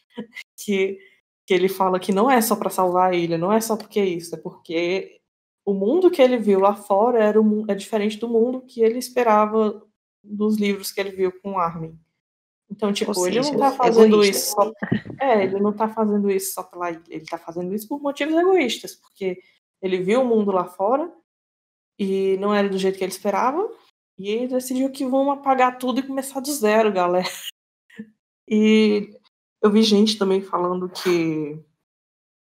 Que, que ele fala que não é só para salvar a ilha, não é só porque isso, é porque o mundo que ele viu lá fora é diferente do mundo que ele esperava dos livros que ele viu com Armin. Então, Ou tipo, ele não seja, tá fazendo egoísta. isso só. Ele não tá fazendo isso só pela ilha, ele tá fazendo isso por motivos egoístas, porque ele viu o mundo lá fora e não era do jeito que ele esperava, e ele decidiu que vão apagar tudo e começar do zero, galera. E eu vi gente também falando que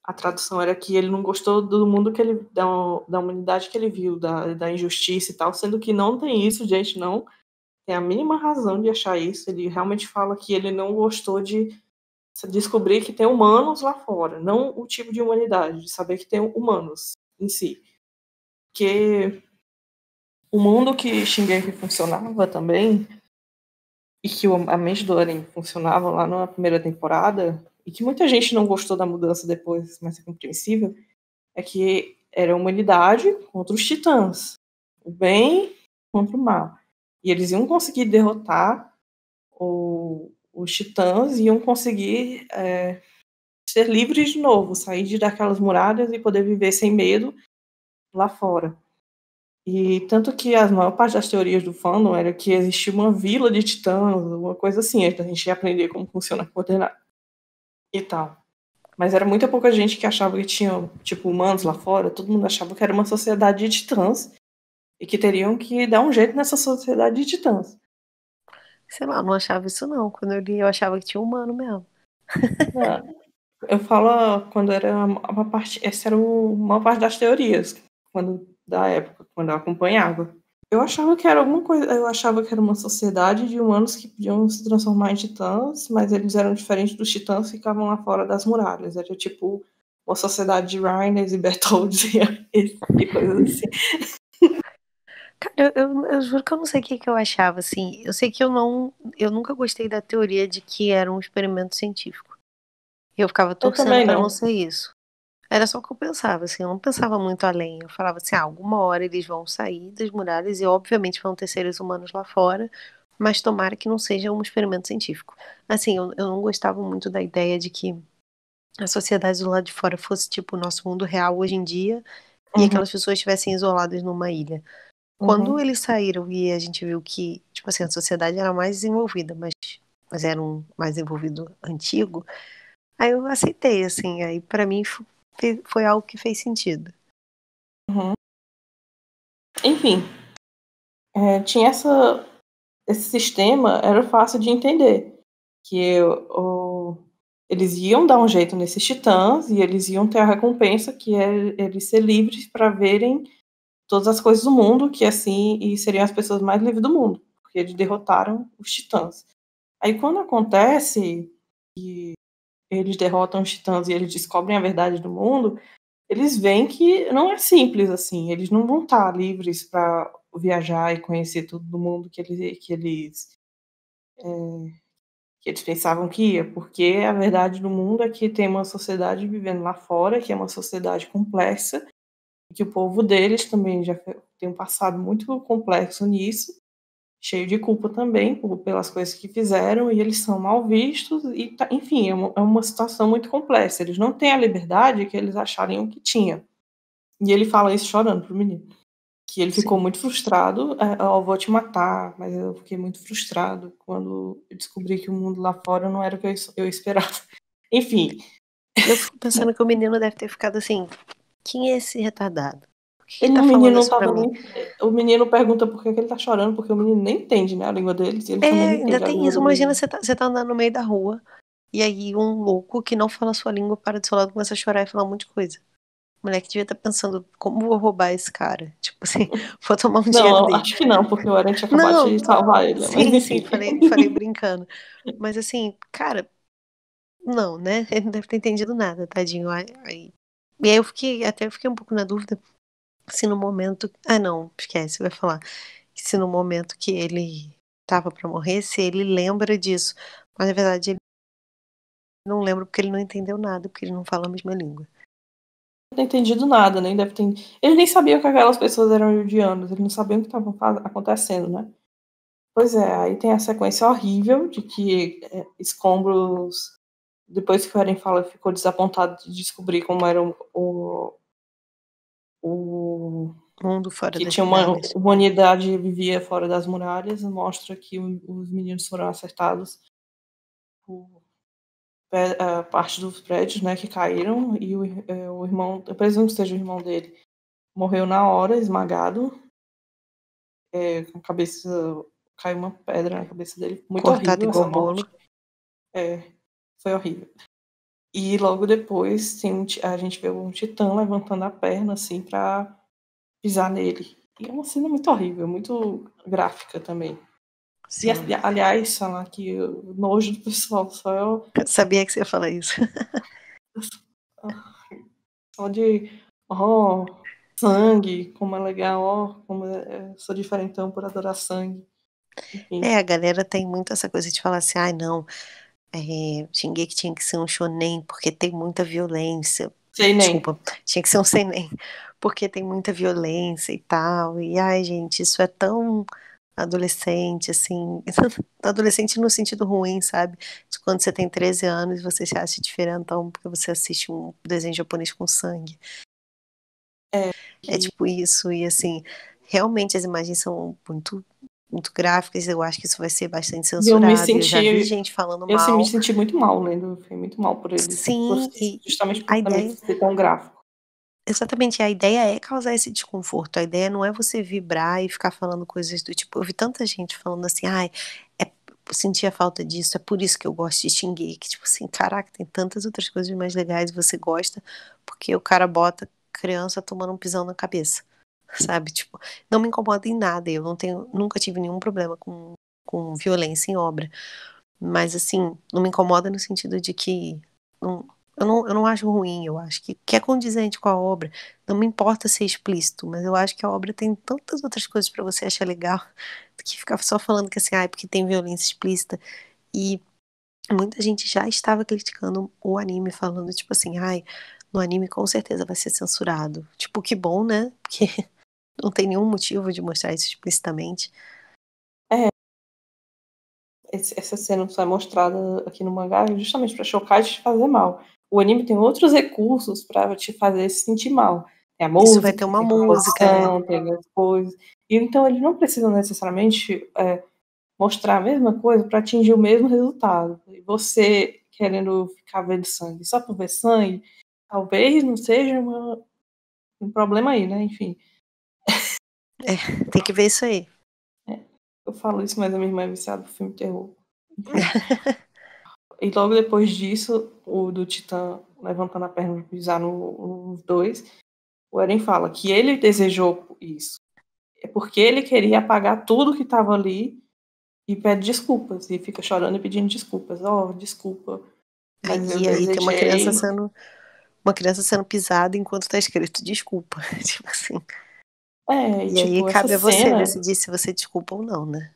a tradução era que ele não gostou do mundo que ele, da humanidade que ele viu, da injustiça e tal, sendo que não tem isso, gente, não tem a mínima razão de achar isso. Ele realmente fala que ele não gostou de descobrir que tem humanos lá fora, não o tipo de humanidade, de saber que tem humanos em si. Porque o mundo que Shingeki funcionava também, e que a mente do Eren funcionava lá na primeira temporada, e que muita gente não gostou da mudança depois, mas é compreensível, é que era a humanidade contra os titãs, o bem contra o mal. E eles iam conseguir derrotar os titãs, iam conseguir ser livres de novo, sair daquelas muralhas e poder viver sem medo lá fora. E tanto que a maior parte das teorias do fandom era que existia uma vila de titãs, uma coisa assim, a gente ia aprender como funciona a coordenada e tal. Mas era muita pouca gente que achava que tinha, tipo, humanos lá fora, todo mundo achava que era uma sociedade de titãs e que teriam que dar um jeito nessa sociedade de titãs. Sei lá, não achava isso não. Quando eu li, eu achava que tinha humano mesmo. Eu falo quando era uma parte, essa era uma parte das teorias, da época, quando eu acompanhava. Eu achava que era alguma coisa, eu achava que era uma sociedade de humanos que podiam se transformar em titãs, mas eles eram diferentes dos titãs, ficavam lá fora das muralhas. Era tipo uma sociedade de Rhiners e Bertolds e coisas assim. Cara, eu juro que eu não sei o que eu achava, assim. Eu sei que eu nunca gostei da teoria de que era um experimento científico. Eu ficava Eu torcendo também pra não não. ser isso. Era só o que eu pensava, assim, eu não pensava muito além. Eu falava assim, alguma hora eles vão sair das muralhas e obviamente vão ter seres humanos lá fora, mas tomara que não seja um experimento científico. Assim, eu não gostava muito da ideia de que a sociedade do lado de fora fosse tipo o nosso mundo real hoje em dia e Uhum, aquelas pessoas estivessem isoladas numa ilha. Quando uhum. eles saíram e a gente viu que, tipo assim, a sociedade era mais desenvolvida, mas era um mais desenvolvido antigo, aí eu aceitei, assim, aí pra mim foi algo que fez sentido. Uhum. Enfim, tinha esse sistema, era fácil de entender, que eles iam dar um jeito nesses titãs e eles iam ter a recompensa, que é eles ser livres para verem todas as coisas do mundo, que assim, e seriam as pessoas mais livres do mundo, porque eles derrotaram os titãs. Aí quando acontece que eles derrotam os titãs e eles descobrem a verdade do mundo, eles veem que não é simples assim, eles não vão estar livres para viajar e conhecer tudo do mundo que eles pensavam que ia, porque a verdade do mundo é que tem uma sociedade vivendo lá fora, que é uma sociedade complexa, e que o povo deles também já tem um passado muito complexo nisso, cheio de culpa também pelas coisas que fizeram, e eles são mal vistos, e enfim, é uma situação muito complexa. Eles não têm a liberdade que eles achariam que tinha. E ele fala isso chorando pro menino. Que ele ficou muito frustrado, eu vou te matar, mas eu fiquei muito frustrado quando eu descobri que o mundo lá fora não era o que eu esperava. Enfim. Eu fico pensando que o menino deve ter ficado assim, quem é esse retardado? Por que O tá menino falando não isso pra tava mim? o menino pergunta por que ele tá chorando, porque o menino nem entende, né, a língua deles, e ele também não Ainda entende a tem língua isso. do Imagina menino. você tá andando no meio da rua e aí um louco que não fala a sua língua para do seu lado começa a chorar e falar um monte de coisa. O moleque devia estar pensando, como vou roubar esse cara? Tipo assim, vou tomar um dinheiro Não, dele. acho que não, porque o Aranha tinha acabado Não, de salvar ele, mas sim, enfim. falei brincando. Mas assim, cara, não, né? Ele não deve ter entendido nada, tadinho. E aí eu fiquei um pouco na dúvida se no momento. Ah, não, esquece, vai falar. Se no momento que ele tava pra morrer, se ele lembra disso. Mas na verdade ele não lembra porque ele não entendeu nada, porque ele não fala a mesma língua. Não tem entendido nada, nem deve ter. Ele nem sabia que aquelas pessoas eram indianos, ele não sabia o que estava acontecendo, né? Pois é, aí tem a sequência horrível de que escombros. Depois que o Eren fala, ficou desapontado de descobrir como era o Mundo fora que das tinha uma muralhas. humanidade que vivia fora das muralhas, mostra que os meninos foram acertados por parte dos prédios, né, que caíram, e o irmão, eu presumo que seja o irmão dele, morreu na hora, esmagado, com a cabeça, caiu uma pedra na cabeça dele, muito Cortado horrível essa igual morte. bolo. Foi horrível. E logo depois a gente vê um titã levantando a perna, assim, pra pisar nele. E é uma cena muito horrível, muito gráfica também. E, Sim. aliás, falar que o nojo do pessoal Eu sabia que você ia falar isso. só de sangue, como é legal, como sou diferentão por adorar sangue. Enfim. A galera tem muito essa coisa de falar assim, ai não, Shingeki tinha que ser um shonen porque tem muita violência. Sei nem. Desculpa, tinha que ser um seinen porque tem muita violência e tal. E ai, gente, isso é tão adolescente, assim, adolescente no sentido ruim, sabe? De quando você tem 13 anos e você se acha diferentão porque você assiste um desenho japonês com sangue. É Que tipo isso, e assim, realmente as imagens são muito gráficas, eu acho que isso vai ser bastante eu me censurado, e eu já vi senti. gente falando Eu me mal. senti muito mal lendo, eu fiquei muito mal por ele, Sim, e justamente a por também ideia, ser tão gráfico. exatamente, a ideia é causar esse desconforto, a ideia não é você vibrar e ficar falando coisas do tipo, eu vi tanta gente falando assim, ai, eu senti a falta disso, é por isso que eu gosto de Shingeki, tipo assim, caraca, tem tantas outras coisas mais legais e você gosta, porque o cara bota criança tomando um pisão na cabeça, sabe, tipo, não me incomoda em nada, eu nunca tive nenhum problema com violência em obra, mas assim, não me incomoda no sentido de que não, eu não acho ruim, eu acho que é condizente com a obra. Não me importa ser explícito, mas eu acho que a obra tem tantas outras coisas pra você achar legal do que ficar só falando que assim, porque tem violência explícita. E muita gente já estava criticando o anime, falando tipo assim, no anime com certeza vai ser censurado. Tipo, que bom, né? Porque não tem nenhum motivo de mostrar isso explicitamente. Essa cena só é mostrada aqui no mangá justamente para chocar e te fazer mal. O anime tem outros recursos para te fazer se sentir mal. Tem a Isso vai ter música, uma tem a música, composição, tem as coisas. E então eles não precisam necessariamente mostrar a mesma coisa para atingir o mesmo resultado. E você querendo ficar vendo sangue só por ver sangue, talvez não seja um problema aí, né? Enfim. Tem que ver isso aí. Eu falo isso, mas a minha irmã é viciada por filme de terror. Enfim. E logo depois disso, o do Titã levantando a perna para pisar nos dois, o Eren fala que ele desejou isso. É porque ele queria apagar tudo que estava ali e pede desculpas. E fica chorando e pedindo desculpas. Desculpa. Mas eu Aí tem uma criança desejei. sendo pisada enquanto tá escrito desculpa. Tipo assim. E E aí tipo, essa cabe a você cena. decidir se você desculpa ou não, né?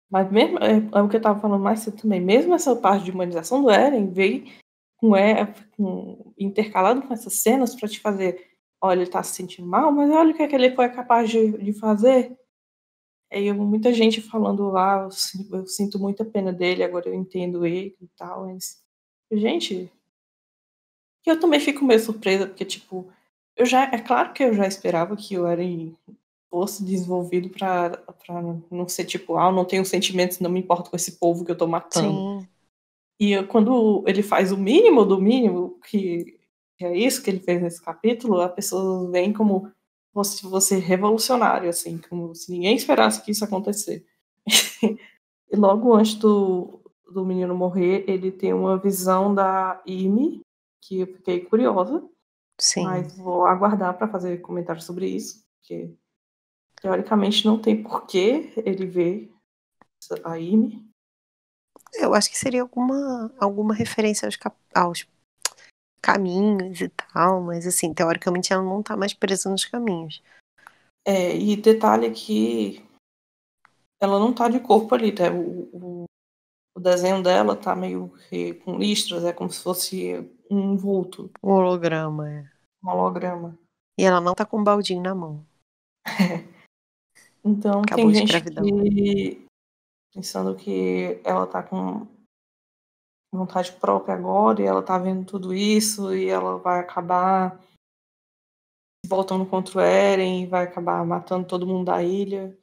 Mas mesmo. É o que eu tava falando mais cedo também. Mesmo essa parte de humanização do Eren veio intercalado com essas cenas para te fazer. Olha, ele tá se sentindo mal, mas olha o que é que ele foi capaz de fazer. Aí muita gente falando lá, eu sinto muita pena dele, agora eu entendo ele e tal. Mas, gente, eu também fico meio surpresa, porque, tipo, é claro que eu já esperava que o Eren fosse desenvolvido pra não ser tipo, eu não tenho sentimentos, não me importo com esse povo que eu tô matando. Sim. E quando ele faz o mínimo do mínimo, que é isso que ele fez nesse capítulo, a pessoa vem como se fosse revolucionário, assim, como se ninguém esperasse que isso acontecesse. E logo antes do menino morrer, ele tem uma visão da Amy, que eu fiquei curiosa, Sim. mas vou aguardar para fazer comentários sobre isso, porque teoricamente não tem porquê ele ver a Amy. Eu acho que seria alguma referência aos caminhos e tal, mas assim, teoricamente ela não tá mais presa nos caminhos. E detalhe que ela não tá de corpo ali, tá? O desenho dela tá meio que com listras, é como se fosse um vulto, Um holograma, é. um holograma. E ela não tá com um baldinho na mão. Então Acabou tem a gente escravidão. que pensando que ela tá com vontade própria agora e ela tá vendo tudo isso e ela vai acabar voltando contra o Eren e vai acabar matando todo mundo da ilha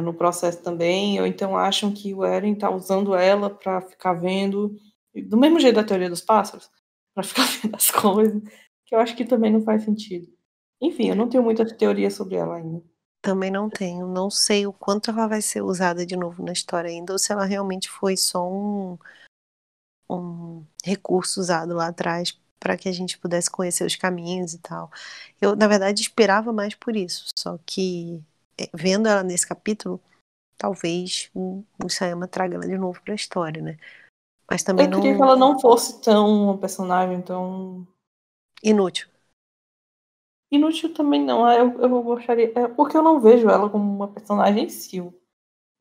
no processo também, ou então acham que o Eren tá usando ela para ficar vendo, do mesmo jeito da teoria dos pássaros, para ficar vendo as coisas, que eu acho que também não faz sentido. Enfim, eu não tenho muita teoria sobre ela ainda. Também não tenho. Não sei o quanto ela vai ser usada de novo na história ainda, ou se ela realmente foi só um recurso usado lá atrás para que a gente pudesse conhecer os caminhos e tal. Eu, na verdade, esperava mais por isso. Só que, vendo ela nesse capítulo, talvez o Sayama traga ela de novo para a história, né? Mas também Eu queria que não ela não fosse tão um personagem tão inútil. inútil também não. Eu gostaria. Porque eu não vejo ela como uma personagem em si. Eu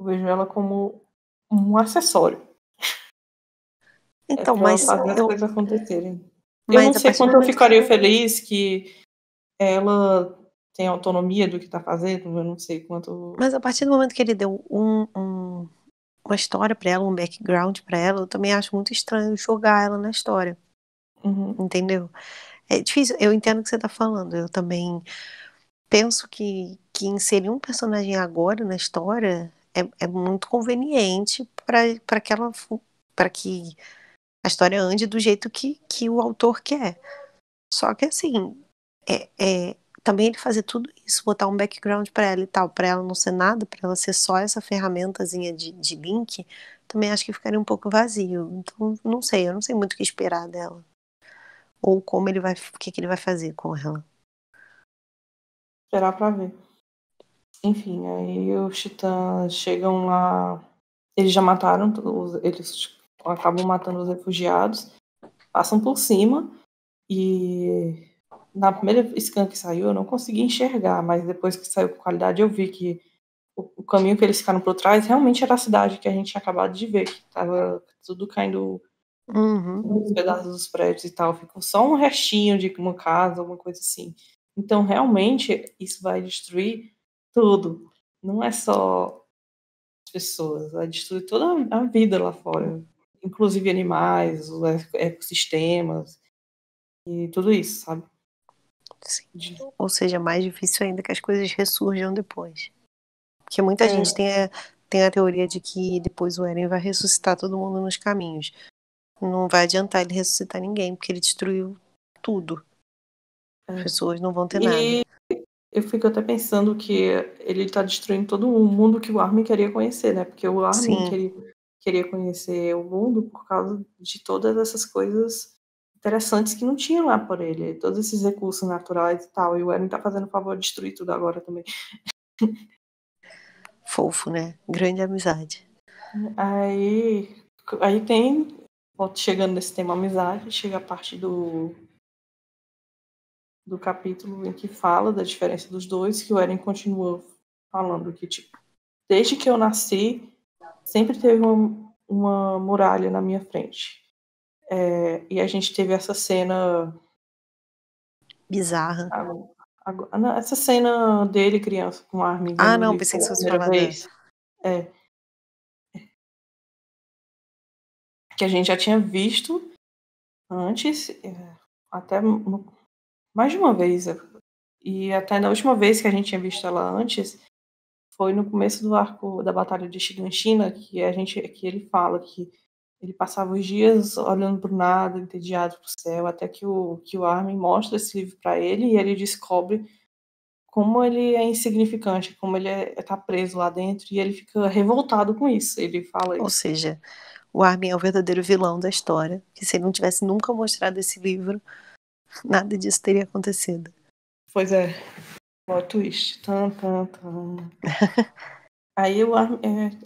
vejo ela como um acessório. É Então, pra ela fazer as coisas acontecerem. Eu não mas a sei partir do quanto eu momento ficaria feliz que ela tem autonomia do que tá fazendo. Eu não sei quanto. mas a partir do momento que ele deu uma história para ela, um background para ela, eu também acho muito estranho jogar ela na história, Uhum. entendeu? É difícil, eu entendo o que você tá falando, eu também penso que inserir um personagem agora na história é muito conveniente para que a história ande do jeito que o autor quer. Só que assim, também ele fazer tudo isso, botar um background pra ela e tal, pra ela não ser nada, pra ela ser só essa ferramentazinha de link, também acho que ficaria um pouco vazio. Então, não sei, eu não sei muito o que esperar dela. Ou como o que ele vai fazer com ela. Esperar pra ver. Enfim, aí os titãs chegam lá. Eles já mataram, eles acabam matando os refugiados, passam por cima e na primeira scan que saiu eu não consegui enxergar, mas depois que saiu com qualidade eu vi que o caminho que eles ficaram por trás realmente era a cidade que a gente tinha acabado de ver, que estava tudo caindo Uhum. os pedaços dos prédios e tal, ficou só um restinho de uma casa, alguma coisa assim. Então, realmente, isso vai destruir tudo. Não é só as pessoas, vai destruir toda a vida lá fora, inclusive animais, os ecossistemas e tudo isso, sabe? Sim. Ou seja, mais difícil ainda que as coisas ressurjam depois. Porque muita É, gente tem a teoria de que depois o Eren vai ressuscitar todo mundo nos caminhos. Não vai adiantar ele ressuscitar ninguém, porque ele destruiu tudo. As é. pessoas não vão ter E nada. eu fico até pensando que ele tá destruindo todo o mundo que o Armin queria conhecer, né? Porque o Armin Sim. queria conhecer o mundo por causa de todas essas coisas interessantes que não tinham lá por ele, todos esses recursos naturais e tal. E o Eren tá fazendo o favor de destruir tudo agora também. Fofo, né? Grande amizade. Aí tem, chegando nesse tema amizade, chega a parte do capítulo em que fala da diferença dos dois, que o Eren continua falando que, tipo, desde que eu nasci, sempre teve uma muralha na minha frente. E a gente teve essa cena... Bizarra. Essa cena dele, criança, com a Armin Ah, vendo o não, livro pensei que pela você fosse primeira falar da. vez. Que a gente já tinha visto antes, até mais de uma vez. E até na última vez que a gente tinha visto ela antes, foi no começo do arco da Batalha de Shiganshina, que ele fala que ele passava os dias olhando para o nada, entediado para o céu, até que o Armin mostra esse livro para ele e ele descobre como ele é insignificante, como ele tá preso lá dentro, e ele fica revoltado com isso. Ele fala Ou isso. seja, o Armin é o verdadeiro vilão da história. Que se ele não tivesse nunca mostrado esse livro, nada disso teria acontecido. Pois é, plot twist. Tan, tan, tan. Aí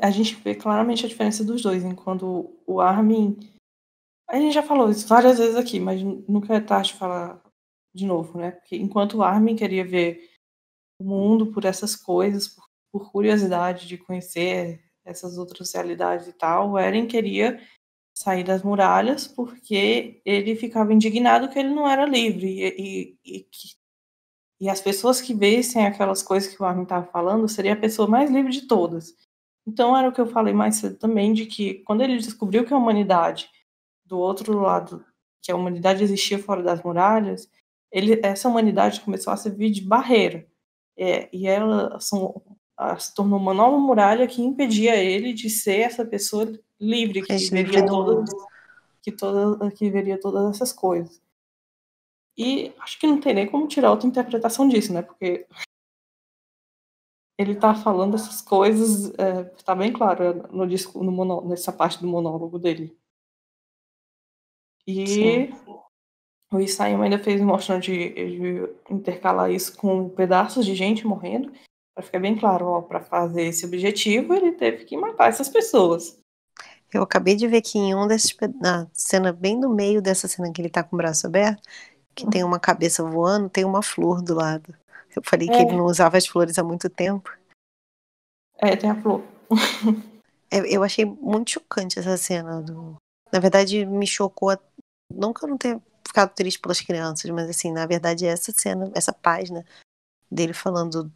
a gente vê claramente a diferença dos dois, enquanto o Armin... A gente já falou isso várias vezes aqui, mas nunca é tarde de falar de novo, né? Porque enquanto o Armin queria ver o mundo por essas coisas, por curiosidade de conhecer essas outras realidades e tal, o Eren queria sair das muralhas porque ele ficava indignado que ele não era livre e as pessoas que vissem aquelas coisas que o Armin estava falando seria a pessoa mais livre de todas. Então era o que eu falei mais cedo também, de que quando ele descobriu que a humanidade, do outro lado, que a humanidade existia fora das muralhas, essa humanidade começou a servir de barreira. E ela se tornou uma nova muralha que impedia ele de ser essa pessoa livre, Mais livre do mundo. que veria todas essas coisas. E acho que não tem nem como tirar outra interpretação disso, né? Porque ele tá falando essas coisas, tá bem claro no disco, nessa parte do monólogo dele. Sim. E o Isayama ainda fez mostrando de intercalar isso com pedaços de gente morrendo, para ficar bem claro, ó, para fazer esse objetivo, ele teve que matar essas pessoas. Eu acabei de ver que em na cena bem no meio dessa cena que ele tá com o braço aberto, que tem uma cabeça voando, tem uma flor do lado. Eu falei que ele não usava as flores há muito tempo. Tem a flor. Eu achei muito chocante essa cena. Na verdade, me chocou. Não que eu não tenha ficado triste pelas crianças, mas assim, na verdade, essa cena, essa página dele falando,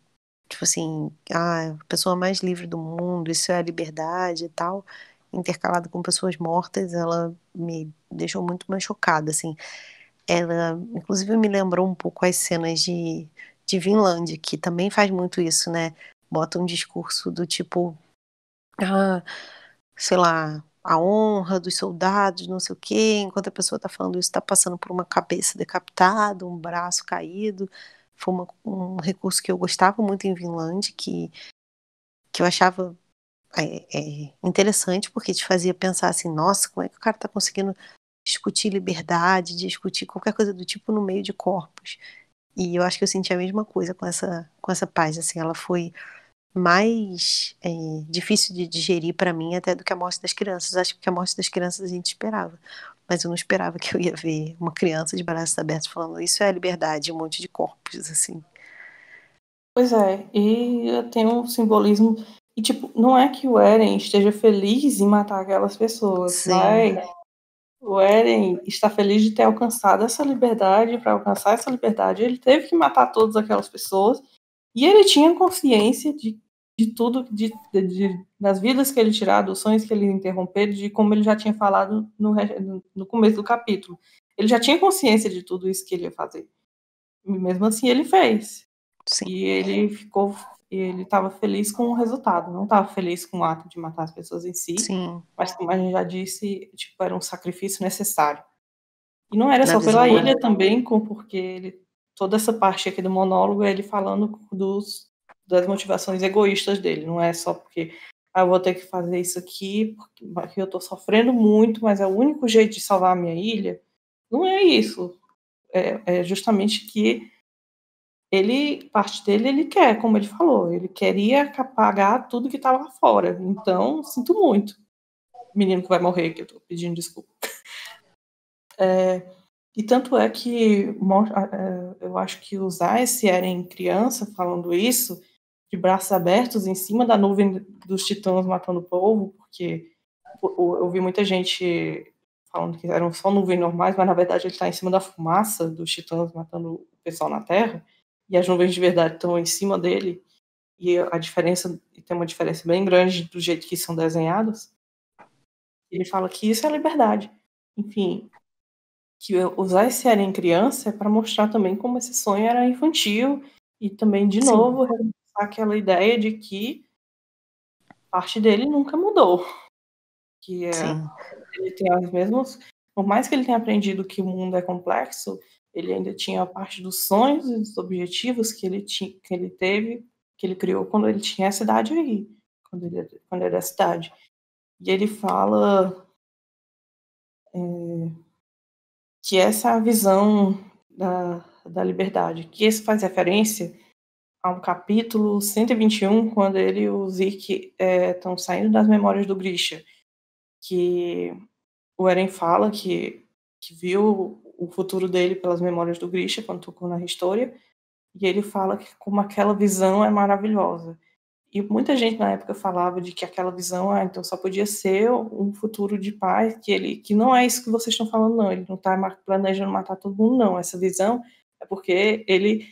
tipo assim, a pessoa mais livre do mundo, isso é a liberdade e tal, intercalado com pessoas mortas, ela me deixou muito mais chocada, assim. Ela, inclusive, me lembrou um pouco as cenas de Vinland, que também faz muito isso, né? Bota um discurso do tipo, ah, sei lá, a honra dos soldados, não sei o quê, enquanto a pessoa tá falando isso, tá passando por uma cabeça decapitada, um braço caído. Foi um recurso que eu gostava muito em Vinland, que eu achava interessante, porque te fazia pensar assim, nossa, como é que o cara tá conseguindo discutir liberdade, discutir qualquer coisa do tipo no meio de corpos. E eu acho que eu senti a mesma coisa com essa paz, assim, ela foi mais difícil de digerir para mim até do que a morte das crianças. Acho que a morte das crianças a gente esperava, mas eu não esperava que eu ia ver uma criança de braços abertos falando isso é a liberdade, um monte de corpos, assim. Pois é, e tem um simbolismo. E, tipo, não é que o Eren esteja feliz em matar aquelas pessoas, Sim, mas o Eren está feliz de ter alcançado essa liberdade. Para alcançar essa liberdade, ele teve que matar todas aquelas pessoas. E ele tinha consciência de tudo, das vidas que ele tirou, dos sonhos que ele interrompeu, de como ele já tinha falado no começo do capítulo. Ele já tinha consciência de tudo isso que ele ia fazer. E mesmo assim, ele fez. sim, E ele estava feliz com o resultado, não estava feliz com o ato de matar as pessoas em si, sim, mas como a gente já disse, tipo, era um sacrifício necessário. E não era na só visão pela ilha dele. também, porque ele toda essa parte aqui do monólogo é ele falando das motivações egoístas dele. Não é só porque eu vou ter que fazer isso aqui, porque eu estou sofrendo muito, mas é o único jeito de salvar a minha ilha. Não é isso. É justamente que parte dele, ele quer, como ele falou, ele queria pagar tudo que estava lá fora. Então, sinto muito. Menino que vai morrer, que eu estou pedindo desculpa. E tanto é que eu acho que usar esse Eren criança falando isso, de braços abertos em cima da nuvem dos titãs matando o povo, porque eu vi muita gente falando que eram só nuvens normais, mas na verdade ele está em cima da fumaça dos titãs matando o pessoal na Terra, e as nuvens de verdade estão em cima dele, e tem uma diferença bem grande do jeito que são desenhados. Ele fala que isso é a liberdade. Enfim, que usar esse Eren criança é para mostrar também como esse sonho era infantil e também, de Sim, novo, reforçar aquela ideia de que parte dele nunca mudou, que sim, ele tem as mesmas, por mais que ele tenha aprendido que o mundo é complexo, ele ainda tinha a parte dos sonhos e dos objetivos que ele teve, que ele criou quando ele tinha essa idade aí, quando ele era cidade. E ele fala que essa é a visão da liberdade, que isso faz referência ao capítulo 121, quando ele e o Zeke estão saindo das memórias do Grisha, que o Eren fala que viu o futuro dele pelas memórias do Grisha, quando tocou na história, e ele fala que como aquela visão é maravilhosa. E muita gente na época falava de que aquela visão, então só podia ser um futuro de paz, que não é isso que vocês estão falando, não. Ele não está planejando matar todo mundo, não. Essa visão é porque ele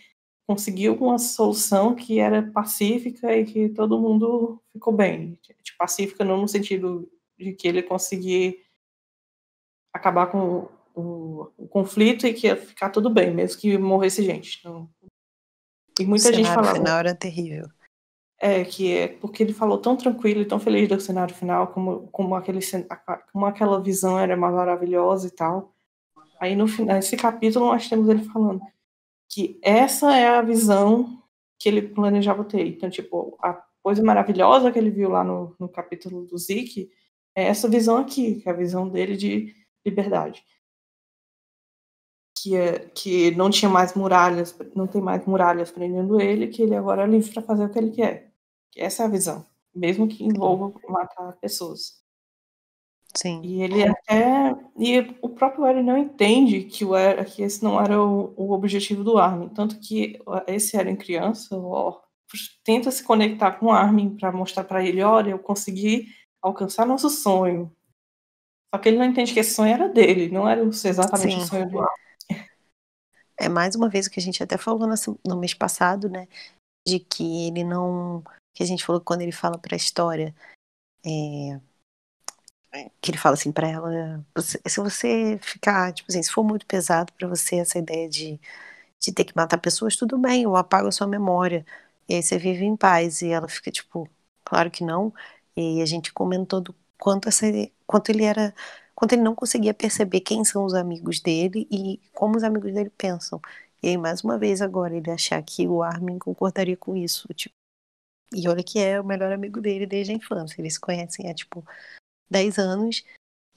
conseguiu uma solução que era pacífica e que todo mundo ficou bem. De pacífica não no sentido de que ele conseguir acabar com o conflito e que ia ficar tudo bem, mesmo que morresse gente. Então, e o muita gente cenário falava final era terrível. que é porque ele falou tão tranquilo e tão feliz do cenário final, como aquela visão era maravilhosa e tal. Aí no final, nesse capítulo nós temos ele falando que essa é a visão que ele planejava ter. Então, tipo, a coisa maravilhosa que ele viu lá no capítulo do Zeke é essa visão aqui, que é a visão dele de liberdade. Que não tinha mais muralhas, não tem mais muralhas prendendo ele, que ele agora é livre para fazer o que ele quer. Que essa é a visão, mesmo que envolva matar pessoas. Sim, E o próprio Eren não entende que esse não era o objetivo do Armin, tanto que esse Eren criança, tenta se conectar com o Armin para mostrar para ele, olha, eu consegui alcançar nosso sonho. Só que ele não entende que esse sonho era dele, não era exatamente o sim. sonho do Armin. É mais uma vez o que a gente até falou no mês passado, né? De que ele não. Que a gente falou que quando ele fala pra história, que ele fala assim pra ela: se você ficar, tipo assim, se for muito pesado pra você essa ideia de ter que matar pessoas, tudo bem, eu apago a sua memória. E aí você vive em paz. E ela fica tipo, claro que não. E a gente comentou do quanto ele era, quanto ele não conseguia perceber quem são os amigos dele e como os amigos dele pensam. E aí, mais uma vez, agora, ele achar que o Armin concordaria com isso. Tipo, e olha que é o melhor amigo dele desde a infância. Eles se conhecem há, tipo, 10 anos.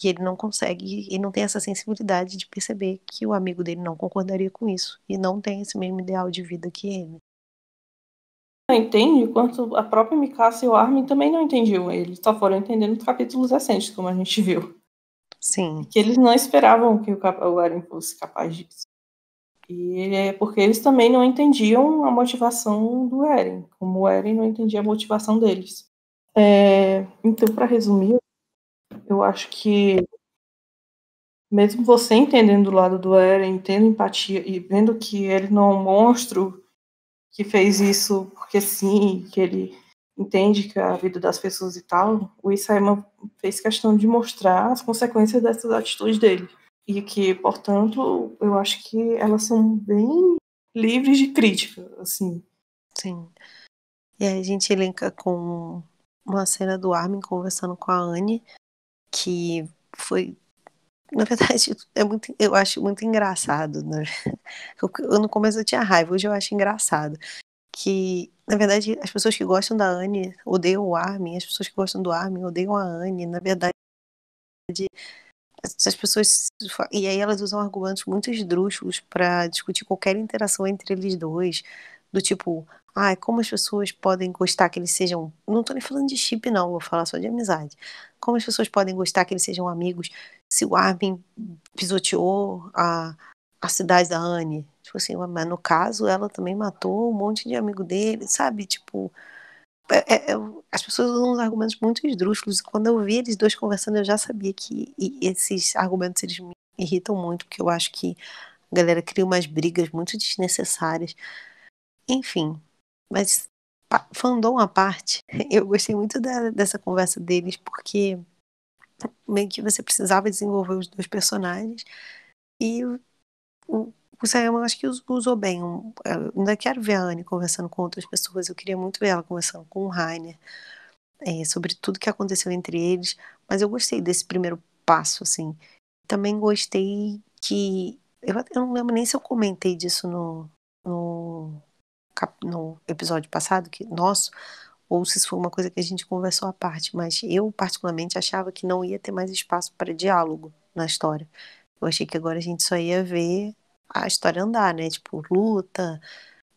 E ele não consegue, ele não tem essa sensibilidade de perceber que o amigo dele não concordaria com isso. E não tem esse mesmo ideal de vida que ele. Não entende, quanto a própria Mikasa e o Armin também não entendiam ele, só foram entendendo nos capítulos recentes, como a gente viu. E Sim, que eles não esperavam que o Eren fosse capaz disso. E é porque eles também não entendiam a motivação do Eren, como o Eren não entendia a motivação deles. Então, para resumir, eu acho que mesmo você entendendo do lado do Eren, tendo empatia e vendo que ele não é um monstro que fez isso porque sim, que ele entende que é a vida das pessoas e tal, o Isayama fez questão de mostrar as consequências dessas atitudes dele. E que, portanto, eu acho que elas são bem livres de crítica, assim. sim. E aí a gente linka com uma cena do Armin conversando com a Anne, que foi Na verdade, eu acho muito engraçado, né? No começo eu tinha raiva, hoje eu acho engraçado. Que, na verdade, as pessoas que gostam da Anne odeiam o Armin, as pessoas que gostam do Armin odeiam a Anne. Na verdade, essas pessoas. E aí elas usam argumentos muito esdrúxulos para discutir qualquer interação entre eles dois. Do tipo, como as pessoas podem gostar que eles sejam. Não tô nem falando de chip, não, vou falar só de amizade. Como as pessoas podem gostar que eles sejam amigos se o Armin pisoteou a cidade da Anne? Tipo assim, mas no caso, ela também matou um monte de amigo dele, sabe? Tipo. As pessoas usam uns argumentos muito esdrúxulos. Quando eu vi eles dois conversando, eu já sabia que esses argumentos eles me irritam muito, porque eu acho que a galera cria umas brigas muito desnecessárias. Enfim, mas fandom à parte, eu gostei muito dessa conversa deles, porque meio que você precisava desenvolver os dois personagens e o Sayama eu acho que usou bem. Eu ainda quero ver a Anne conversando com outras pessoas, eu queria muito ver ela conversando com o Rainer. Sobre tudo que aconteceu entre eles, mas eu gostei desse primeiro passo, assim. Também gostei que. Eu não lembro nem se eu comentei disso no episódio passado, que nosso, ou se isso foi uma coisa que a gente conversou à parte, mas eu, particularmente, achava que não ia ter mais espaço para diálogo na história. Eu achei que agora a gente só ia ver a história andar, né? Tipo, luta,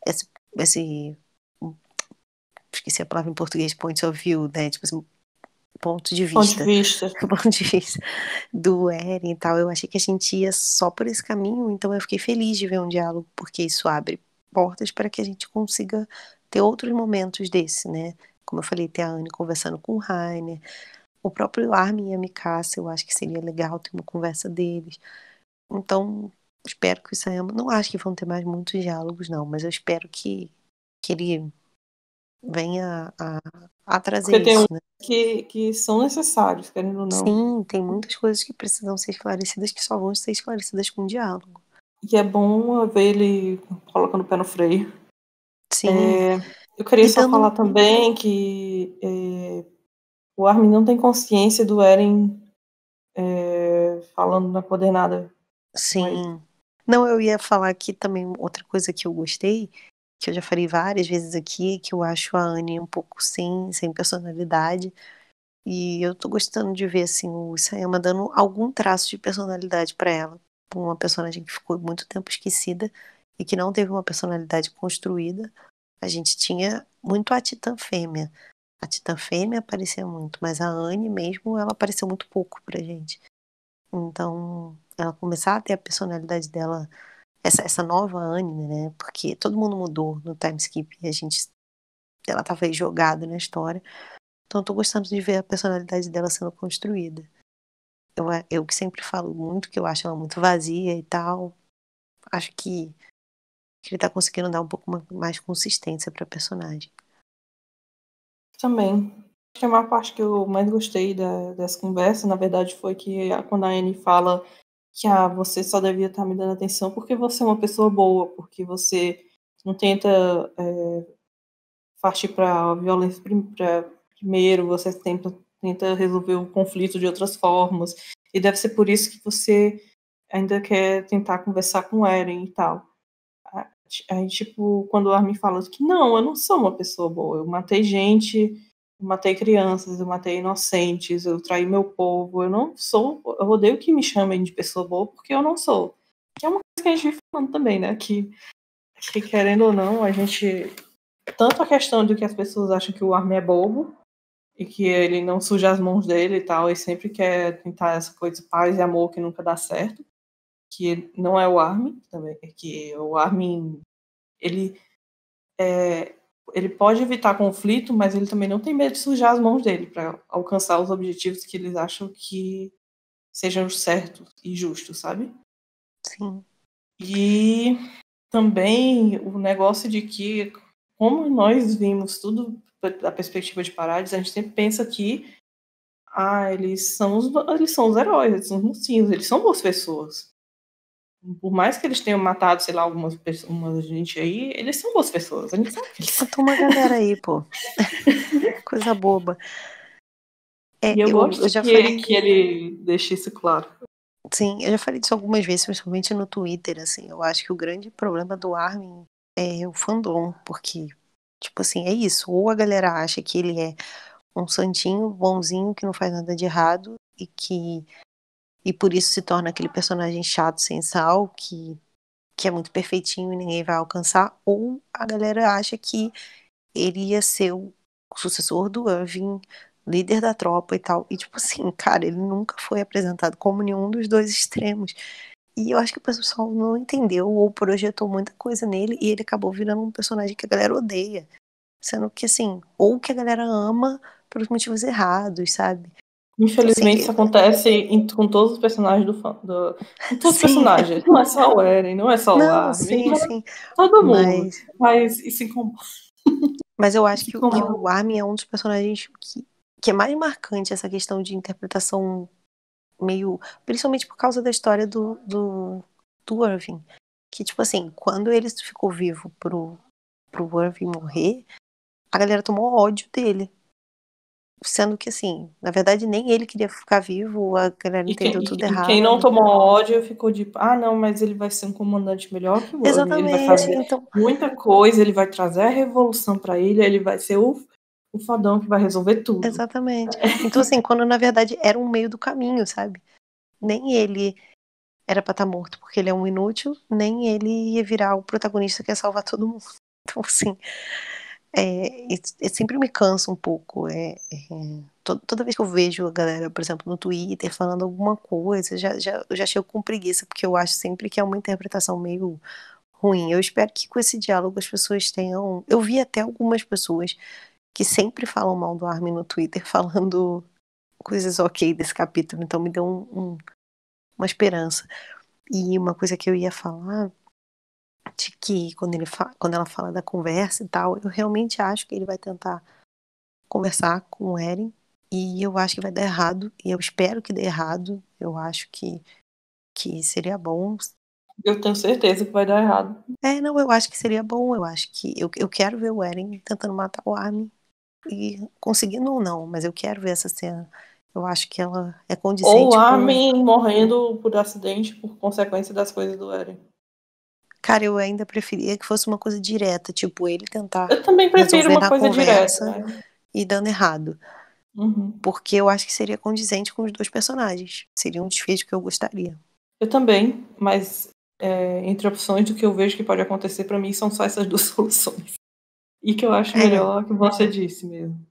esse esqueci a palavra em português, point of view, né? Tipo assim, ponto de Ponto de vista. vista. Ponto de vista do Eren e tal. Eu achei que a gente ia só por esse caminho, então eu fiquei feliz de ver um diálogo, porque isso abre portas para que a gente consiga ter outros momentos desse, né? Como eu falei, ter a Anne conversando com o Rainer, o próprio Armin e a Mikasa, eu acho que seria legal ter uma conversa deles. Então, espero que o Isayama, não acho que vão ter mais muitos diálogos, não, mas eu espero que ele venha a trazer Porque tem isso, uns né? que são necessários, querendo ou não. Sim, tem muitas coisas que precisam ser esclarecidas que só vão ser esclarecidas com diálogo. E é bom ver ele colocando o pé no freio. Sim, Eu queria e só falar dando. também que o Armin não tem consciência do Eren falando na coordenada com ele. Sim. Não, eu ia falar aqui também outra coisa que eu gostei, que eu já falei várias vezes aqui, que eu acho a Anne um pouco sem personalidade. E eu tô gostando de ver, assim, o Isayama dando algum traço de personalidade pra ela. Uma personagem que ficou muito tempo esquecida e que não teve uma personalidade construída. A gente tinha muito a Titã fêmea. A Titã fêmea aparecia muito, mas a Anne mesmo, ela apareceu muito pouco pra gente. Então, ela começar a ter a personalidade dela, essa nova Anne, né? Porque todo mundo mudou no time skip e ela tava aí jogada na história. Então, eu tô gostando de ver a personalidade dela sendo construída. Eu que sempre falo muito que eu acho ela muito vazia e tal. Acho que ele tá conseguindo dar um pouco mais consistência pra personagem. Também. Acho que a maior parte que eu mais gostei dessa conversa, na verdade, foi que quando a Anne fala que você só devia estar me dando atenção porque você é uma pessoa boa, porque você não tenta partir para a violência primeiro, você tenta resolver o conflito de outras formas, e deve ser por isso que você ainda quer tentar conversar com o Eren e tal. Aí, tipo, quando o Armin fala que não, eu não sou uma pessoa boa, eu matei gente, eu matei crianças, eu matei inocentes, eu traí meu povo, eu não sou, eu odeio que me chamem de pessoa boa porque eu não sou. Que é uma coisa que a gente vive falando também, né, que querendo ou não, a gente, tanto a questão de que as pessoas acham que o Armin é bobo, e que ele não suja as mãos dele e tal, e sempre quer tentar essa coisa de paz e amor que nunca dá certo, que não é o Armin também, é que o Armin ele ele pode evitar conflito, mas ele também não tem medo de sujar as mãos dele para alcançar os objetivos que eles acham que sejam certos e justos, sabe? Sim, E também o negócio de que, como nós vimos tudo da perspectiva de Parades, a gente sempre pensa que eles são os heróis, eles são os mocinhos, eles são boas pessoas. Por mais que eles tenham matado, sei lá, algumas pessoas, uma gente aí, eles são boas pessoas. A gente sabe que eles são. matou uma galera aí, pô. Coisa boba. E eu Eu gosto já que falei. ele deixe isso claro. Sim, eu já falei disso algumas vezes, principalmente no Twitter, assim, eu acho que o grande problema do Armin é o fandom, porque, tipo assim, é isso, ou a galera acha que ele é um santinho bonzinho que não faz nada de errado e por isso se torna aquele personagem chato, sem sal, que é muito perfeitinho e ninguém vai alcançar, ou a galera acha que ele ia ser o sucessor do Irving, líder da tropa e tal. E tipo assim, cara, ele nunca foi apresentado como nenhum dos dois extremos. E eu acho que o pessoal não entendeu ou projetou muita coisa nele e ele acabou virando um personagem que a galera odeia. Sendo que assim, ou que a galera ama pelos motivos errados, sabe? Então, assim, Infelizmente, isso acontece com todos os personagens com todos os sim, personagens. Não é só o Eren, não é só o não, Armin, sim, é sim. todo mundo. Mas, Mas isso incomoda. mas eu acho Isso que incomoda. o Armin é um dos personagens que é mais marcante essa questão de interpretação meio. Principalmente por causa da história do Irving. Que, tipo assim, quando ele ficou vivo pro Irving morrer, a galera tomou ódio dele. Sendo que, assim, na verdade, nem ele queria ficar vivo, a galera entendeu tudo E quem não errado. tomou ódio ficou de, não, mas ele vai ser um comandante melhor que o Irving. Ele vai Exatamente, fazer então. muita coisa, ele vai trazer a revolução pra ilha, ele vai ser o fodão que vai resolver tudo. Exatamente. Então, assim, quando na verdade era um meio do caminho, sabe? Nem ele era pra estar morto porque ele é um inútil, nem ele ia virar o protagonista que ia salvar todo mundo. Então, assim, sempre me cansa um pouco. Toda vez que eu vejo a galera, por exemplo, no Twitter falando alguma coisa, eu já chego com preguiça, porque eu acho sempre que é uma interpretação meio ruim. Eu espero que com esse diálogo as pessoas tenham. Eu vi até algumas pessoas que sempre falam mal do Armin no Twitter, falando coisas ok desse capítulo, então me deu uma esperança. E uma coisa que eu ia falar, de que quando ela fala da conversa e tal, eu realmente acho que ele vai tentar conversar com o Eren, e eu acho que vai dar errado, e eu espero que dê errado, eu acho que seria bom. Eu tenho certeza que vai dar errado. Não, eu acho que seria bom, eu acho que eu quero ver o Eren tentando matar o Armin, e conseguindo ou não, mas eu quero ver essa cena. Eu acho que ela é Ou o condizente com. Armin morrendo por acidente por consequência das coisas do Eren. Cara, eu ainda preferia que fosse uma coisa direta, tipo, ele tentar Eu também prefiro resolver uma na coisa direta, conversa né? e dando errado. Uhum. Porque eu acho que seria condizente com os dois personagens. Seria um desfecho que eu gostaria. Eu também, mas entre opções do que eu vejo que pode acontecer, pra mim são só essas duas soluções. E que eu acho É, melhor que você disse mesmo.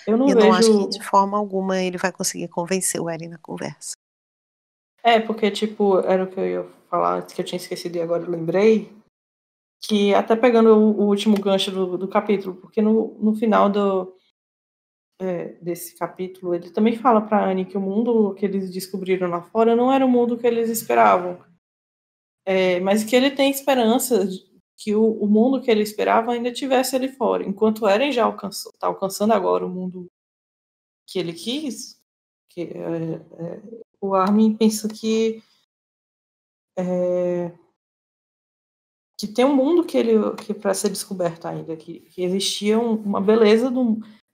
Eu não eu não acho que vejo. de forma alguma ele vai conseguir convencer o Eren na conversa. Porque, tipo, era o que eu ia falar antes que eu tinha esquecido e agora eu lembrei. Que até pegando o último gancho do capítulo, porque no final desse capítulo ele também fala pra Annie que o mundo que eles descobriram lá fora não era o mundo que eles esperavam. Mas que ele tem esperança de que o mundo que ele esperava ainda tivesse ali fora. Enquanto Eren já está alcançando agora o mundo que ele quis, o Armin pensa que tem um mundo que para ser descoberto ainda, que existia uma beleza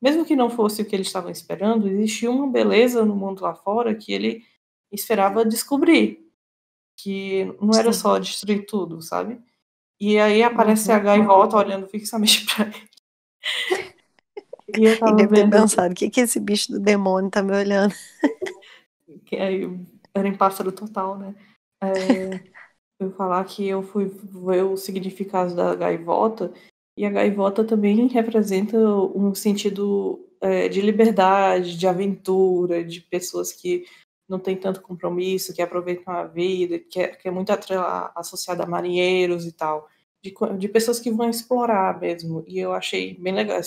mesmo que não fosse o que eles estavam esperando, existia uma beleza no mundo lá fora que ele esperava descobrir, que não era Sim. só destruir tudo, sabe? E aí aparece a Uhum. gaivota olhando fixamente pra ele. E eu E tava deve ter vendo pensado, o que que esse bicho do demônio tá me olhando? que aí era em pássaro total, né? Eu falar que eu fui ver o significado da gaivota, e a gaivota também representa um sentido de liberdade, de aventura, de pessoas que não têm tanto compromisso, que aproveitam a vida, que é muito associada a marinheiros e tal, de pessoas que vão explorar mesmo. E eu achei bem legal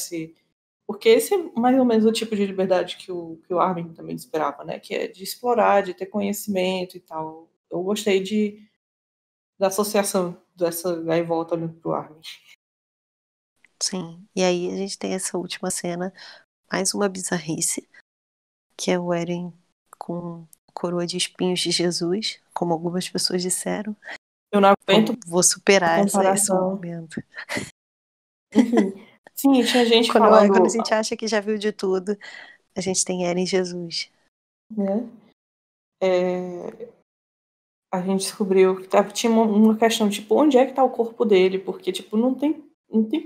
porque esse é mais ou menos o tipo de liberdade que o Armin também esperava, né? Que é de explorar, de ter conhecimento e tal. Eu gostei da associação dessa gaivota olhando pro Armin. Sim. E aí a gente tem essa última cena, mais uma bizarrice, que é o Eren com coroa de espinhos de Jesus, como algumas pessoas disseram. Eu não aguento Vou a superar esse comparação. momento. Enfim, sim, tinha gente Quando a falando, gente acha que já viu de tudo, a gente tem Eren Jesus. né? a gente descobriu que tinha uma questão, tipo, onde é que tá o corpo dele? Porque, tipo, não tem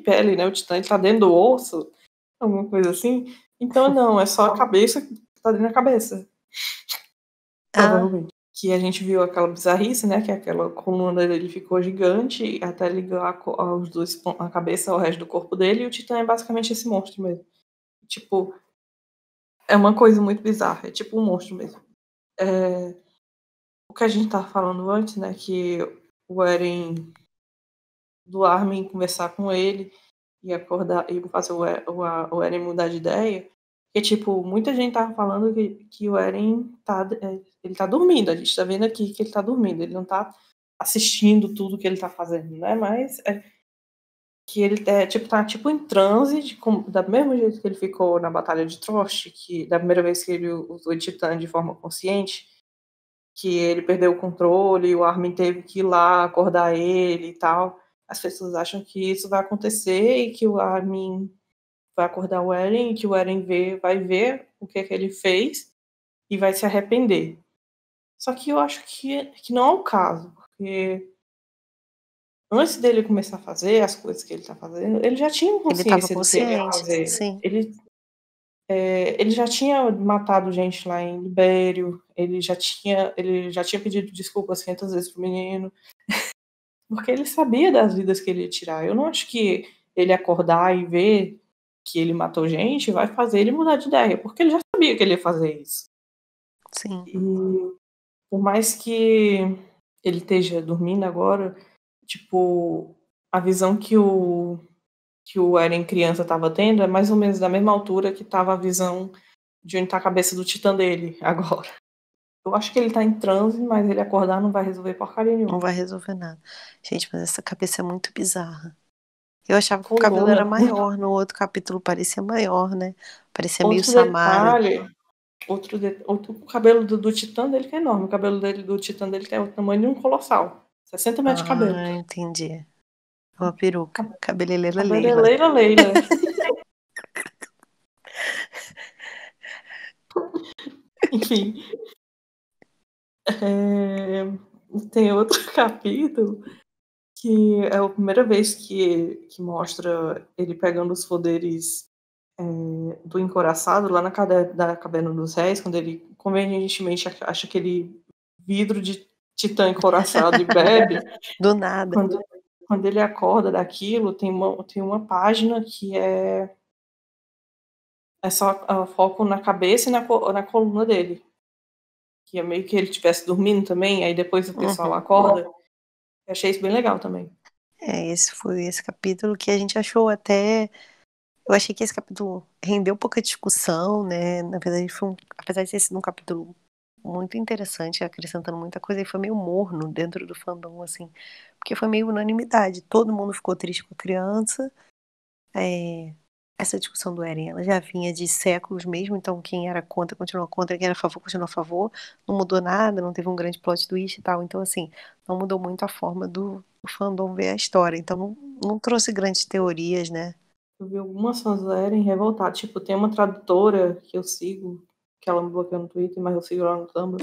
pele, né? O Titã ele tá dentro do osso, alguma coisa assim. Então, não, é só a cabeça que tá dentro da cabeça. Ah, Provavelmente. Que a gente viu aquela bizarrice, né? Que aquela coluna dele ficou gigante até ligar os dois, a cabeça ao resto do corpo dele, e o Titã é basicamente esse monstro mesmo. Tipo, é uma coisa muito bizarra, é tipo um monstro mesmo. O que a gente tava falando antes, né? Que o Eren do Armin conversar com ele e acordar e fazer o Eren mudar de ideia. Porque, tipo, muita gente tava falando que o Eren ele tá dormindo. A gente tá vendo aqui que ele tá dormindo. Ele não tá assistindo tudo que ele tá fazendo, né? Mas que ele tá tipo em transe, da mesma jeito que ele ficou na Batalha de Trost, que da primeira vez que ele usou o Titã de forma consciente, que ele perdeu o controle, e o Armin teve que ir lá acordar ele e tal. As pessoas acham que isso vai acontecer e que o Armin vai acordar o Eren e que o Eren vai ver o que ele fez e vai se arrepender. Só que eu acho que não é o caso, porque antes dele começar a fazer as coisas que ele está fazendo, ele já tinha ele estava consciência do que ele ia consciente, fazer. sim. Ele já tinha matado gente lá em Libério, ele já tinha pedido desculpas 500 vezes pro menino, porque ele sabia das vidas que ele ia tirar. Eu não acho que ele acordar e ver que ele matou gente vai fazer ele mudar de ideia, porque ele já sabia que ele ia fazer isso. Sim. E por mais que ele esteja dormindo agora, tipo, a visão que o Eren criança estava tendo é mais ou menos da mesma altura que estava a visão de onde está a cabeça do Titã dele agora. Eu acho que ele tá em transe, mas ele acordar não vai resolver porcaria Não nenhuma. vai resolver nada. Gente, mas essa cabeça é muito bizarra. Eu achava que o cabelo Coluna. era maior, no outro capítulo parecia maior, né? Parecia meio Outro Samara. detalhe, o cabelo do Titã dele que é enorme. O cabelo do Titã dele que é o tamanho de um colossal. 60 metros de cabelo. Ah, entendi. É uma peruca. Cabeleleira Leila. Cabeleleira Leila. Enfim. Tem outro capítulo que é a primeira vez que mostra ele pegando os poderes do encoraçado lá da Caverna dos Réis, quando ele convenientemente acha aquele vidro de titã encoraçado e bebe. Do nada. Quando ele acorda daquilo, tem uma página que é só foco na cabeça e na coluna dele. Que é meio que ele estivesse dormindo também, aí depois o pessoal Uhum. acorda. Eu achei isso bem legal também. Esse foi esse capítulo que a gente achou até. Eu achei que esse capítulo rendeu pouca discussão, né? Na verdade, apesar de ter sido um capítulo muito interessante, acrescentando muita coisa, e foi meio morno dentro do fandom, assim, porque foi meio unanimidade. Todo mundo ficou triste com a criança. Essa discussão do Eren, ela já vinha de séculos mesmo, então quem era contra continuou contra, quem era a favor continuou a favor. Não mudou nada, não teve um grande plot twist e tal. Então, assim, não mudou muito a forma do fandom ver a história. Então, não trouxe grandes teorias, né? Eu vi algumas fãs do Eren revoltadas. Tipo, tem uma tradutora que eu sigo, que ela me bloqueou no Twitter, mas eu sigo lá no Tumblr,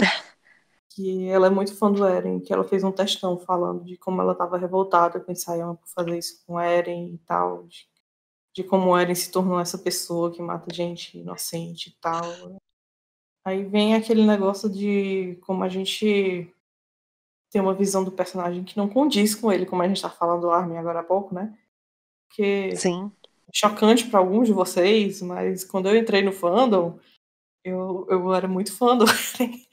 que ela é muito fã do Eren, que ela fez um textão falando de como ela estava revoltada com o Isayama por fazer isso com o Eren e tal, de como o Eren se tornou essa pessoa que mata gente inocente e tal. Aí vem aquele negócio de como a gente tem uma visão do personagem que não condiz com ele, como a gente tá falando do Armin agora há pouco, né? Porque Sim, é chocante para alguns de vocês, mas quando eu entrei no fandom, eu era muito fã do Eren.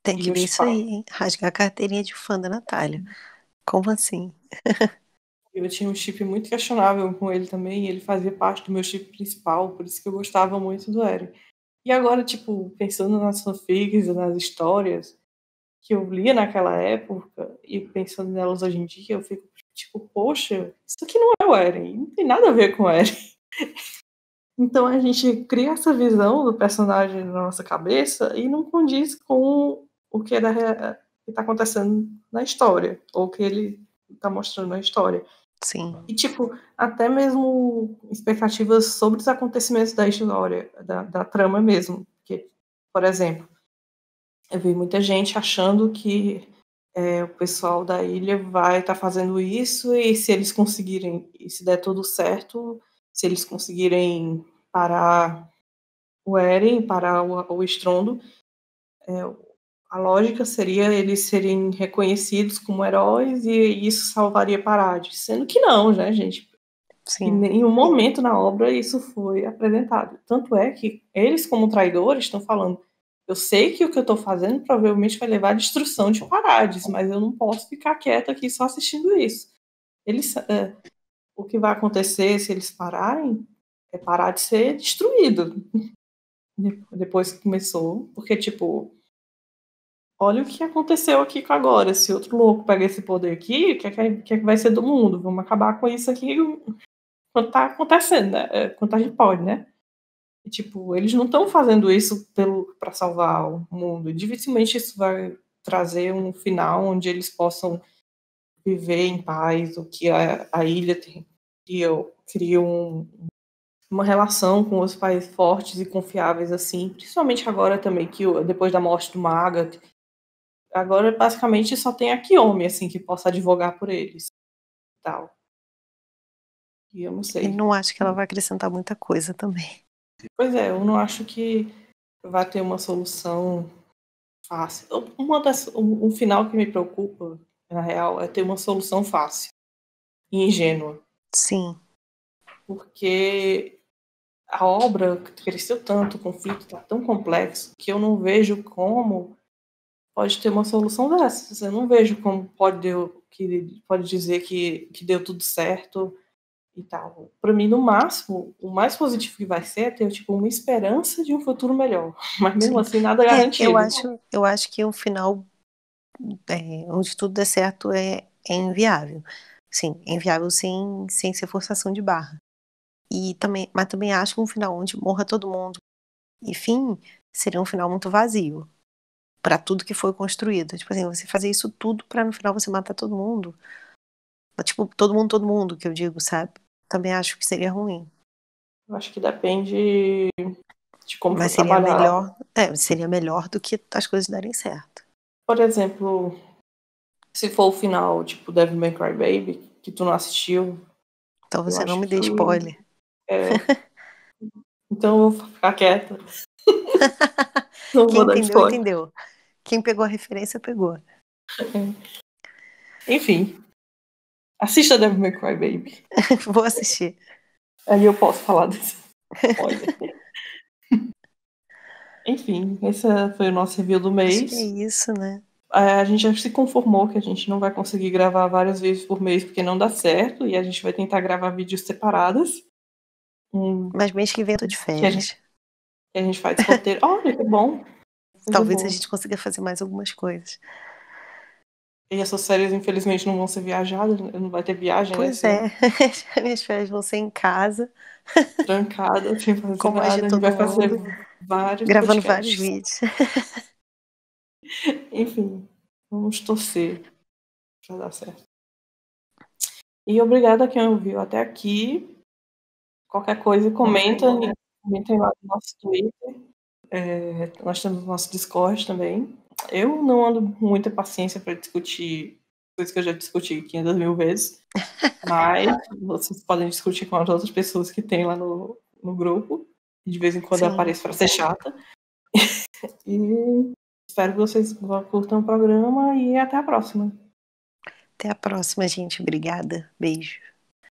tem E que eu ver isso chipava. aí, hein? Rasgar a carteirinha de fã da Natália. Como assim? Eu tinha um chip muito questionável com ele também, e ele fazia parte do meu chip principal, por isso que eu gostava muito do Eren. E agora, tipo, pensando nas fanfics, nas histórias que eu lia naquela época, e pensando nelas hoje em dia, eu fico tipo, poxa, isso aqui não é o Eren, não tem nada a ver com o Eren. Então a gente cria essa visão do personagem na nossa cabeça e não condiz com o que está acontecendo na história, ou o que ele está mostrando na história. Sim, E, tipo, até mesmo expectativas sobre os acontecimentos da história, da trama mesmo. Porque, por exemplo, Eu vi muita gente achando que o pessoal da ilha vai estar fazendo isso, e se eles conseguirem, e se der tudo certo, se eles conseguirem parar o Eren, parar o estrondo, a lógica seria eles serem reconhecidos como heróis e isso salvaria Parades. Sendo que não, né, gente? Em Sim, nenhum momento na obra isso foi apresentado. Tanto é que eles, como traidores, estão falando: eu sei que o que eu estou fazendo provavelmente vai levar à destruição de Parades, mas eu não posso ficar quieto aqui só assistindo isso. Eles, o que vai acontecer se eles pararem é parar de ser destruído depois que começou, porque, tipo, olha o que aconteceu aqui com agora. Se outro louco pega esse poder aqui, o que é que vai ser do mundo? Vamos acabar com isso aqui quando tá acontecendo, né? Quando a gente pode, né? E, tipo, eles não estão fazendo isso para salvar o mundo. Dificilmente isso vai trazer um final onde eles possam viver em paz, ou que a ilha cria uma relação com os países fortes e confiáveis, assim. Principalmente agora também, que depois da morte do Magath, agora basicamente só tem a Kiyomi, assim, que possa advogar por eles e tal. E eu não e sei. não acho que ela vai acrescentar muita coisa também. Pois é, eu não acho que vai ter uma solução fácil. Um final que me preocupa, na real, é ter uma solução fácil e ingênua. Sim, Porque a obra cresceu tanto, o conflito está tão complexo, que eu não vejo como pode ter uma solução dessas. Eu não vejo como pode dizer que deu tudo certo e tal. Para mim, no máximo, o mais positivo que vai ser é ter tipo uma esperança de um futuro melhor. Mas mesmo sim. assim, nada Eu garantido. acho que o final, onde tudo der certo, é inviável. Sim, é inviável sem ser forçação de barra. Mas também acho que um final onde morra todo mundo, enfim, seria um final muito vazio para tudo que foi construído. Tipo assim, você fazer isso tudo para no final você matar todo mundo. Tipo, todo mundo que eu digo, sabe? Também acho que seria ruim. Eu acho que depende de como foi Mas trabalhado. seria melhor do que as coisas darem certo. Por exemplo, se for o final, tipo Devil May Cry Baby, que tu não assistiu, Então eu você não acho me dê que spoiler. então eu vou ficar quieta. Não Quem vou dar entendeu, spoiler. entendeu. Quem pegou a referência, pegou. Enfim, assista Devil May Cry Baby. Vou assistir. Aí eu posso falar desse spoiler. Enfim, esse foi o nosso review do Acho que é mês. isso, né? A gente já se conformou que a gente não vai conseguir gravar várias vezes por mês porque não dá certo, e a gente vai tentar gravar vídeos separados. Mas mês que vem eu tô de Que a gente, férias. que a gente faz roteiro. Olha, que bom. Coisa Talvez a boa. gente consiga fazer mais algumas coisas. E essas férias, infelizmente, não vão ser viajadas, não vai ter viagem, né, Pois esse ano. é, minhas férias vão ser em casa, Trancada, sem fazer como as de nada. A gente todo vai fazer mundo, vários gravando vários podcasts. vídeos. Enfim, vamos torcer pra dar certo. E obrigada a quem ouviu até aqui. Qualquer coisa, comentem lá no nosso Twitter. Nós temos o nosso Discord também. Eu não ando com muita paciência para discutir coisas que eu já discuti 500 mil vezes, mas vocês podem discutir com as outras pessoas que tem lá no grupo. De vez em quando eu Sim. apareço para ser chata. E espero que vocês curtam o programa e até a próxima. Até a próxima, gente. Obrigada. Beijo.